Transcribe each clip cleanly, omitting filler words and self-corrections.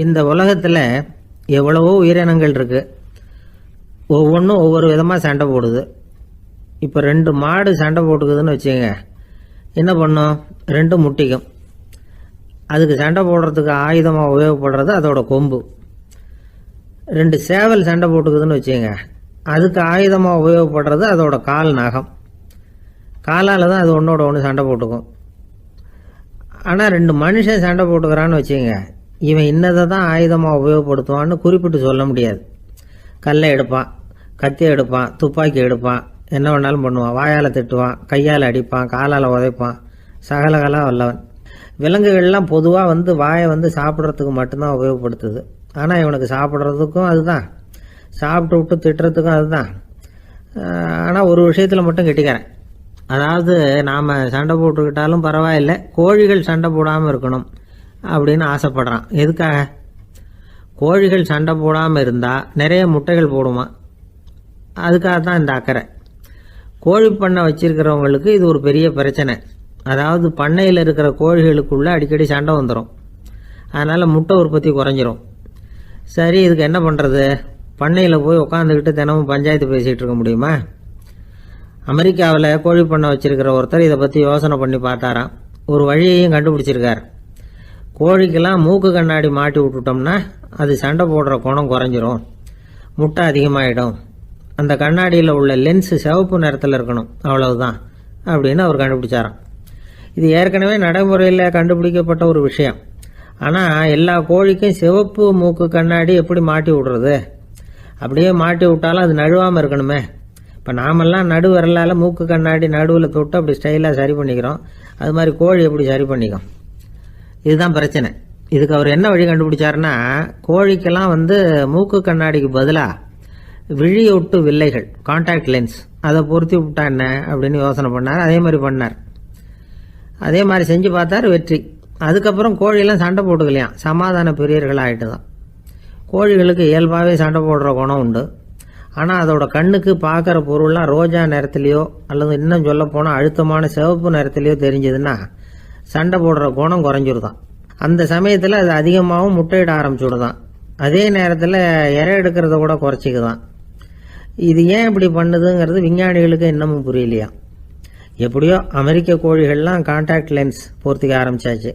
இந்த உலகத்தில் எவ்வளவோ உயிரினங்கள் இருக்குது. ஒவ்வொன்றும் ஒவ்வொரு விதமாக சண்டை போடுது. இப்போ 2 மாடு சண்டை போட்டுக்குதுன்னு வச்சுங்க, என்ன பண்ணும்? 2 முட்டிக்கும். அதுக்கு சண்டை போடுறதுக்கு ஆயுதமாக உபயோகப்படுறது அதோட கொம்பு. 2 சேவல் சண்டை போட்டுக்குதுன்னு வச்சுங்க, அதுக்கு ஆயுதமாக உபயோகப்படுறது அதோட கால் நகம். காலால் தான் அது ஒன்றோட ஒன்று சண்டை போட்டுக்கும். ஆனால் 2 மனுஷன் சண்டை போட்டுக்கிறான்னு வச்சுங்க, இவன் இன்னதை தான் ஆயுதமாக உபயோகப்படுத்துவான்னு குறிப்பிட்டு சொல்ல முடியாது. கல்லை எடுப்பான், கத்தி எடுப்பான், துப்பாக்கி எடுப்பான், என்ன வேணாலும் பண்ணுவான். வாயால் திட்டுவான், கையால் அடிப்பான், காலால் உதைப்பான், சகலகலாக வல்லவன். விலங்குகள்லாம் பொதுவாக வாயை சாப்பிட்றதுக்கு மட்டும்தான் உபயோகப்படுத்துது. ஆனால் இவனுக்கு சாப்பிட்றதுக்கும் அதுதான், சாப்பிட்டு விட்டு திட்டுறதுக்கும் அதுதான். ஆனால் ஒரு விஷயத்தில் மட்டும் கெட்டிக்கிறேன். அதாவது நாம் சண்டை போட்டுக்கிட்டாலும் பரவாயில்லை, கோழிகள் சண்டை போடாமல் இருக்கணும் அப்படின்னு ஆசைப்படுறான். எதுக்காக? கோழிகள் சண்டை போடாமல் இருந்தால் நிறைய முட்டைகள் போடுமா, அதுக்காக தான் இந்த அக்கறை. கோழி பண்ணை வச்சிருக்கிறவங்களுக்கு இது ஒரு பெரிய பிரச்சனை. அதாவது பண்ணையில் இருக்கிற கோழிகளுக்குள்ளே அடிக்கடி சண்டை வந்துடும். அதனால் முட்டை உற்பத்தி குறைஞ்சிரும். சரி, இதுக்கு என்ன பண்ணுறது? பண்ணையில் போய் உட்காந்துக்கிட்டு தினமும் பஞ்சாயத்து பேசிகிட்டு இருக்க முடியுமா? அமெரிக்காவில் கோழி பண்ணை வச்சிருக்கிற ஒருத்தர் இதை பற்றி யோசனை பண்ணி பார்த்தாராம். ஒரு வழியையும் கண்டுபிடிச்சிருக்கார். கோழிக்கெல்லாம் மூக்கு கண்ணாடி மாட்டி விட்டுட்டோம்னா அது சண்டை போடுற குணம் குறைஞ்சிரும், முட்டை அதிகமாகிடும். அந்த கண்ணாடியில் உள்ள லென்ஸு சிவப்பு நிறத்தில் இருக்கணும், அவ்வளவுதான் அப்படின்னு அவர் கண்டுபிடிச்சாராம். இது ஏற்கனவே நடைமுறையில் கண்டுபிடிக்கப்பட்ட ஒரு விஷயம். ஆனால் எல்லா கோழிக்கும் சிவப்பு மூக்கு கண்ணாடி எப்படி மாட்டி விடுறது? அப்படியே மாட்டி விட்டாலும் அது நழுவாமல் இருக்கணுமே. இப்போ நாமெல்லாம் நடு விரலால் மூக்கு கண்ணாடி நடுவில் தொட்டு அப்படி ஸ்டைலாக சரி பண்ணிக்கிறோம். அது மாதிரி கோழி எப்படி சரி பண்ணிக்கும்? இதுதான் பிரச்சனை. இதுக்கு அவர் என்ன வழி கண்டுபிடிச்சாருன்னா, கோழிக்கெல்லாம் மூக்கு கண்ணாடிக்கு பதிலாக விழியொட்டு வில்லைகள், கான்டாக்ட் லென்ஸ், அதை பொருத்தி விட்டா என்ன அப்படின்னு யோசனை பண்ணார். அதே மாதிரி பண்ணார். அதே மாதிரி செஞ்சு பார்த்தார், வெற்றி. அதுக்கப்புறம் கோழியெல்லாம் சண்டை போட்டுக்கலையாம், சமாதான பிரியர்கள் ஆகிட்டு தான். கோழிகளுக்கு இயல்பாகவே சண்டை போடுற குணம் உண்டு. ஆனால் அதோட கண்ணுக்கு பார்க்குற பொருள்லாம் ரோஜா நிறத்துலையோ அல்லது இன்னும் சொல்ல போனால் அழுத்தமான சிவப்பு நிறத்துலையோ தெரிஞ்சதுன்னா சண்டை போடுற குணம் குறைஞ்சிருதான். அந்த சமயத்தில் அது அதிகமாகவும் முட்டையிட ஆரம்பிச்சுடுதான். அதே நேரத்தில் இறை எடுக்கிறத கூட குறைச்சிக்குதான். இது ஏன் இப்படி பண்ணுதுங்கிறது விஞ்ஞானிகளுக்கு இன்னமும் புரியலையா. எப்படியோ அமெரிக்க கோழிகள்லாம் கான்டாக்ட் லென்ஸ் பொருத்திக்க ஆரம்பித்தாச்சு.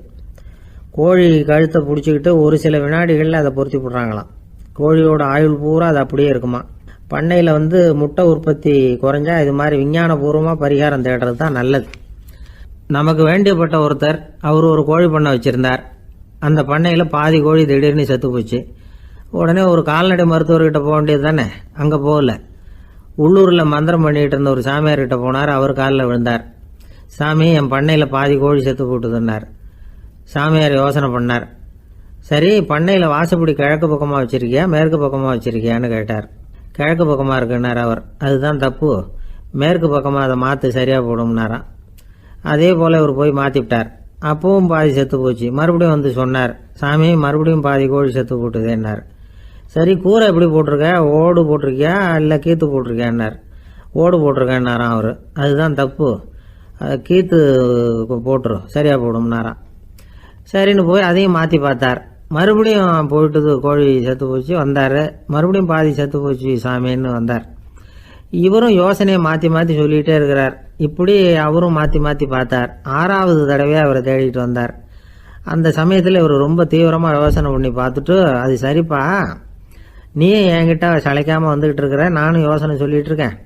கோழி கழுத்தை பிடிச்சிக்கிட்டு ஒரு சில வினாடிகளில் அதை பொருத்தி போடுறாங்களாம். கோழியோட ஆயுள் பூரா அது அப்படியே இருக்குமா. பண்ணையில் முட்டை உற்பத்தி குறைஞ்சா இது மாதிரி விஞ்ஞானபூர்வமாக பரிகாரம் தேடுறது தான் நல்லது. நமக்கு வேண்டியப்பட்ட ஒருத்தர், அவர் ஒரு கோழி பண்ணை வச்சுருந்தார். அந்த பண்ணையில் பாதி கோழி திடீர்னு செத்து போச்சு. உடனே ஒரு கால்நடை மருத்துவர்கிட்ட போக வேண்டியது தானே. அங்கே போகல, உள்ளூரில் மந்திரம் பண்ணிகிட்டு இருந்த ஒரு சாமியார்கிட்ட போனார். அவர் காலில் விழுந்தார். சாமி, என் பண்ணையில் பாதி கோழி செத்து போட்டுதுன்னார். சாமியார் யோசனை பண்ணார். சரி, பண்ணையில் வாசப்படி கிழக்கு பக்கமாக வச்சுருக்கியா மேற்கு பக்கமாக வச்சுருக்கியான்னு கேட்டார். கிழக்கு பக்கமாக இருக்குன்னார் அவர். அதுதான் தப்பு, மேற்கு பக்கமாக அதை மாற்று, சரியாக போடும்னாராம். அதே போல் இவர் போய் மாற்றிவிட்டார். அப்பவும் பாதி செத்து போச்சு. மறுபடியும் சொன்னார், சாமி மறுபடியும் பாதி கோழி செத்து போட்டுதேன்னார். சரி, கூரை எப்படி போட்டிருக்க? ஓடு போட்டிருக்கியா இல்லை கீத்து போட்டிருக்கியான்னார். ஓடு போட்டிருக்கேன்னாராம் அவர். அதுதான் தப்பு, கீத்து போட்டுரும், சரியாக போடும்னாராம். சரின்னு போய் அதையும் மாற்றி பார்த்தார். மறுபடியும் போயிட்டது, கோழி செத்து போச்சு. வந்தார், மறுபடியும் பாதி செத்து போச்சு சாமின்னு வந்தார். இவரும் யோசனையை மாற்றி மாற்றி சொல்லிகிட்டே இருக்கிறார். இப்படி அவரும் மாற்றி மாற்றி பார்த்தார். 6வது தடவையாக அவரை தேடிட்டு வந்தார். அந்த சமயத்தில் இவர் ரொம்ப தீவிரமாக யோசனை பண்ணி பார்த்துட்டு, அது சரிப்பா, நீ என்கிட்ட சளைக்காமல் வந்துக்கிட்டு இருக்கிற, நானும் யோசனை சொல்லிகிட்டு இருக்கேன்.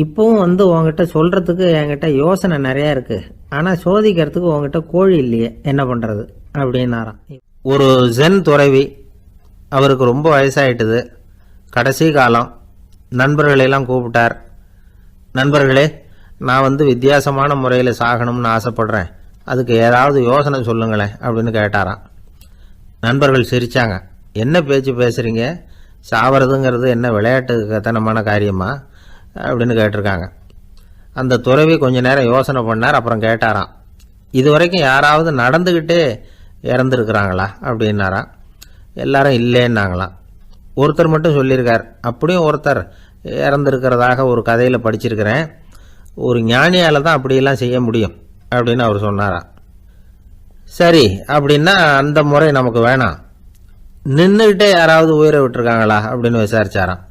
இப்போவும் உங்ககிட்ட சொல்கிறதுக்கு என்கிட்ட யோசனை நிறையா இருக்குது, ஆனால் சோதிக்கிறதுக்கு உங்ககிட்ட கோழி இல்லையே, என்ன பண்ணுறது அப்படின்னாராம். ஒரு ஜென் துறவி, அவருக்கு ரொம்ப வயசாயிட்டுது, கடைசி காலம். நண்பர்களெல்லாம் கூப்பிட்டார். நண்பர்களே, நான் வித்தியாசமான முறையில் சாகணும்னு ஆசைப்படுறேன், அதுக்கு ஏதாவது யோசனை சொல்லுங்களேன் அப்படின்னு கேட்டாராம். நண்பர்கள் சிரித்தாங்க. என்ன பேச்சு பேசுகிறீங்க? சாவறதுங்கிறது என்ன விளையாட்டுத்தனமான காரியமா அப்படின்னு கேட்டிருக்காங்க. அந்த துறவி கொஞ்ச நேரம் யோசனை பண்ணார். அப்புறம் கேட்டாராம், இது வரைக்கும் யாராவது நடந்துக்கிட்டே இறந்துருக்குறாங்களா அப்படின்னாராம். எல்லாரும் இல்லைன்னாங்களாம். ஒருத்தர் மட்டும் சொல்லியிருக்கார். அப்படியும் ஒருத்தர் இறந்துருக்கிறதாக ஒரு கதையில் படிச்சிருக்கிறேன். ஒரு ஞானியால் தான் அப்படியெல்லாம் செய்ய முடியும் அப்படின்னு அவர் சொன்னாராம். சரி, அப்படின்னா அந்த முறை நமக்கு வேணாம். நின்றுக்கிட்டே யாராவது உயிரை விட்டுருக்காங்களா அப்படின்னு விசாரிச்சாராம்.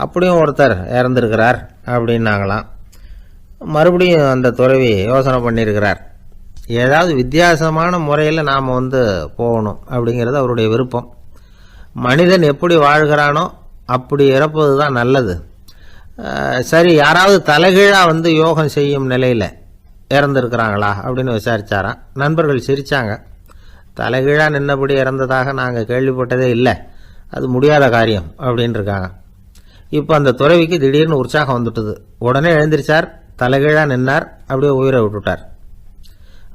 அப்படியும் ஒருத்தர் இறந்துருக்கிறார் அப்படின்னாங்களாம். மறுபடியும் அந்த துறவி யோசனை பண்ணியிருக்கிறார். ஏதாவது வித்தியாசமான முறையில் நாம் போகணும் அப்படிங்கிறது அவருடைய விருப்பம். மனிதன் எப்படி வாழ்கிறானோ அப்படி இறப்பது தான் நல்லது. சரி, யாராவது தலைகீழாக யோகம் செய்யும் நிலையில் இறந்துருக்கிறாங்களா அப்படின்னு விசாரித்தாராம். நண்பர்கள் சிரித்தாங்க. தலைகீழாக நின்னபடி இறந்ததாக நாங்கள் கேள்விப்பட்டதே இல்லை, அது முடியாத காரியம் அப்படின்னு இருக்காங்க. இப்போ அந்த துறவிக்கு திடீர்னு உற்சாகம் வந்துட்டுது. உடனே எழுந்திரிச்சார், தலைகீழாக நின்னார், அப்படியே உயிரை விட்டுட்டார்.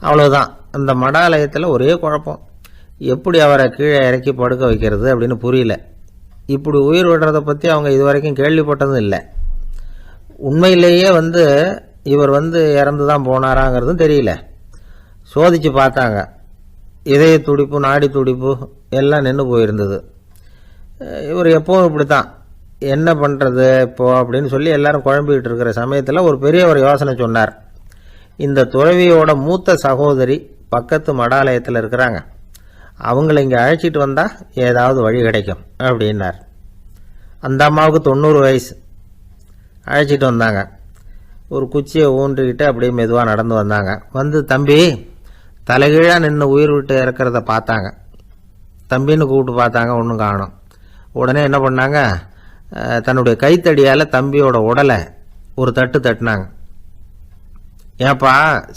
அவ்வளோதான். அந்த மடாலயத்தில் ஒரே குழப்பம். எப்படி அவரை கீழே இறக்கி படுக்க வைக்கிறது அப்படின்னு புரியல. இப்படி உயிர் விடுறதை பற்றி அவங்க இதுவரைக்கும் கேள்விப்பட்டதும் இல்லை. உண்மையிலேயே இவர் இறந்து தான் போனாராங்கிறதும் தெரியல. சோதித்து பார்த்தாங்க. இதய துடிப்பு, நாடி துடிப்பு எல்லாம் நின்று போயிருந்தது. இவர் எப்பவும் இப்படி தான், என்ன பண்ணுறது இப்போது அப்படின்னு சொல்லி எல்லாரும் குழம்பிக்கிட்டு இருக்கிற சமயத்தில் ஒரு பெரியவர் யோசனை சொன்னார். இந்த துறவியோட மூத்த சகோதரி பக்கத்து மடாலயத்தில் இருக்கிறாங்க, அவங்கள இங்கே அழைச்சிட்டு வந்தால் ஏதாவது வழி கிடைக்கும் அப்படின்னார். அந்த அம்மாவுக்கு 90 வயசு. அழைச்சிட்டு வந்தாங்க. ஒரு குச்சியை ஊன்றிக்கிட்டு அப்படியே மெதுவாக நடந்து வந்தாங்க. தம்பி, தலைகீழாக நின்று உயிர் விட்டு இறக்கிறத பார்த்தாங்க. தம்பின்னு கூப்பிட்டு பார்த்தாங்க, ஒன்றும் காணோம். உடனே என்ன பண்ணாங்க, தன்னுடைய கைத்தடியால் தம்பியோட உடலை ஒரு தட்டு தட்டினாங்க. ஏப்பா,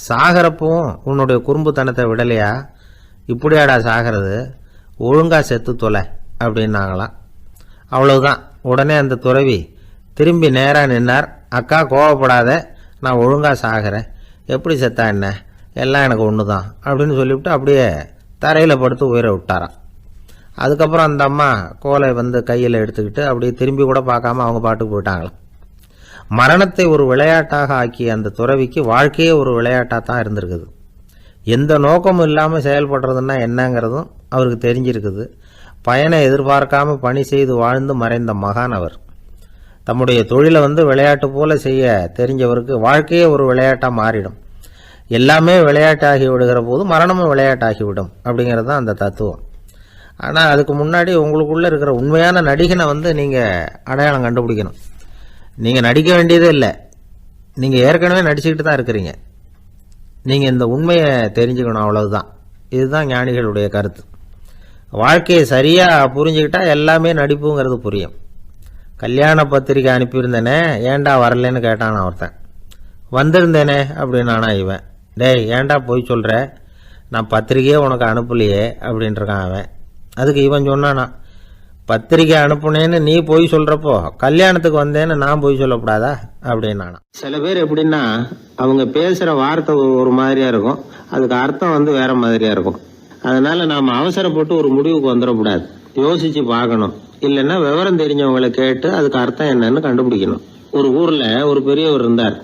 சாகிறப்பவும் உன்னுடைய குறும்புத்தனத்தை விடலையா? இப்படியாடா சாகிறது, ஒழுங்காக செத்து தொலை அப்படின்னாங்களாம். அவ்வளவுதான். உடனே அந்த துறவி திரும்பி நேராக நின்னார். அக்கா, கோவப்படாத, நான் ஒழுங்காக சாகிறேன், எப்படி செத்தா என்ன, எல்லாம் எனக்கு ஒன்று தான் அப்படின்னு சொல்லிவிட்டு அப்படியே தரையில் படுத்து உயிரை விட்டாராம். அதுக்கப்புறம் அந்த அம்மா கோலை கையில் எடுத்துக்கிட்டு அப்படியே திரும்பி கூட பார்க்காம அவங்க பாட்டுக்கு போயிட்டாங்களாம். மரணத்தை ஒரு விளையாட்டாக ஆக்கிய அந்த துறவிக்கு வாழ்க்கையே ஒரு விளையாட்டாக தான் இருந்திருக்குது. எந்த நோக்கமும் இல்லாமல் செயல்படுறதுன்னா என்னங்கிறதும் அவருக்கு தெரிஞ்சிருக்குது. பயனை எதிர்பார்க்காம பணி செய்து வாழ்ந்து மறைந்த மகான் அவர். தம்முடைய தொழிலை விளையாட்டு போல செய்ய தெரிஞ்சவருக்கு வாழ்க்கையே ஒரு விளையாட்டாக மாறிடும். எல்லாமே விளையாட்டாகி விடுகிற போது மரணமும் விளையாட்டாகிவிடும் அப்படிங்கிறது தான் அந்த தத்துவம். ஆனால் அதுக்கு முன்னாடி உங்களுக்குள்ளே இருக்கிற உண்மையான நடிகனை நீங்கள் அடையாளம் கண்டுபிடிக்கணும். நீங்கள் நடிக்க வேண்டியதே இல்லை, நீங்கள் ஏற்கனவே நடிச்சுக்கிட்டு தான் இருக்கிறீங்க. நீங்கள் இந்த உண்மையை தெரிஞ்சுக்கணும், அவ்வளவுதான். இதுதான் ஞானிகளுடைய கருத்து. வாழ்க்கையை சரியாக புரிஞ்சுக்கிட்டால் எல்லாமே நடிப்புங்கிறது புரியும். கல்யாண பத்திரிக்கை அனுப்பியிருந்தேனே, ஏண்டா வரலன்னு கேட்டான் ஒருத்தன். வந்திருந்தேனே அப்படின்னானா இவன். டேய், ஏண்டா போய் சொல்கிற, நான் பத்திரிக்கையே உனக்கு அனுப்பலையே அப்படின்ட்டுருக்கான் அவன். அதுக்கு இவன் சொன்னானா, பத்திரிக்கை அனுப்புனேன்னு நீ போய் சொல்கிறப்போ கல்யாணத்துக்கு வந்தேன்னு நான் போய் சொல்லக்கூடாதா அப்படின்னானா. சில பேர் எப்படின்னா, அவங்க பேசுகிற வார்த்தை ஒரு மாதிரியாக இருக்கும், அதுக்கு அர்த்தம் வேற மாதிரியாக இருக்கும். அதனால் நாம் அவசரப்பட்டு ஒரு முடிவுக்கு வந்துடக்கூடாது, யோசித்து பார்க்கணும். இல்லைன்னா விவரம் தெரிஞ்சவங்களை கேட்டு அதுக்கு அர்த்தம் என்னன்னு கண்டுபிடிக்கணும். ஒரு ஊரில் ஒரு பெரியவர் இருந்தார்.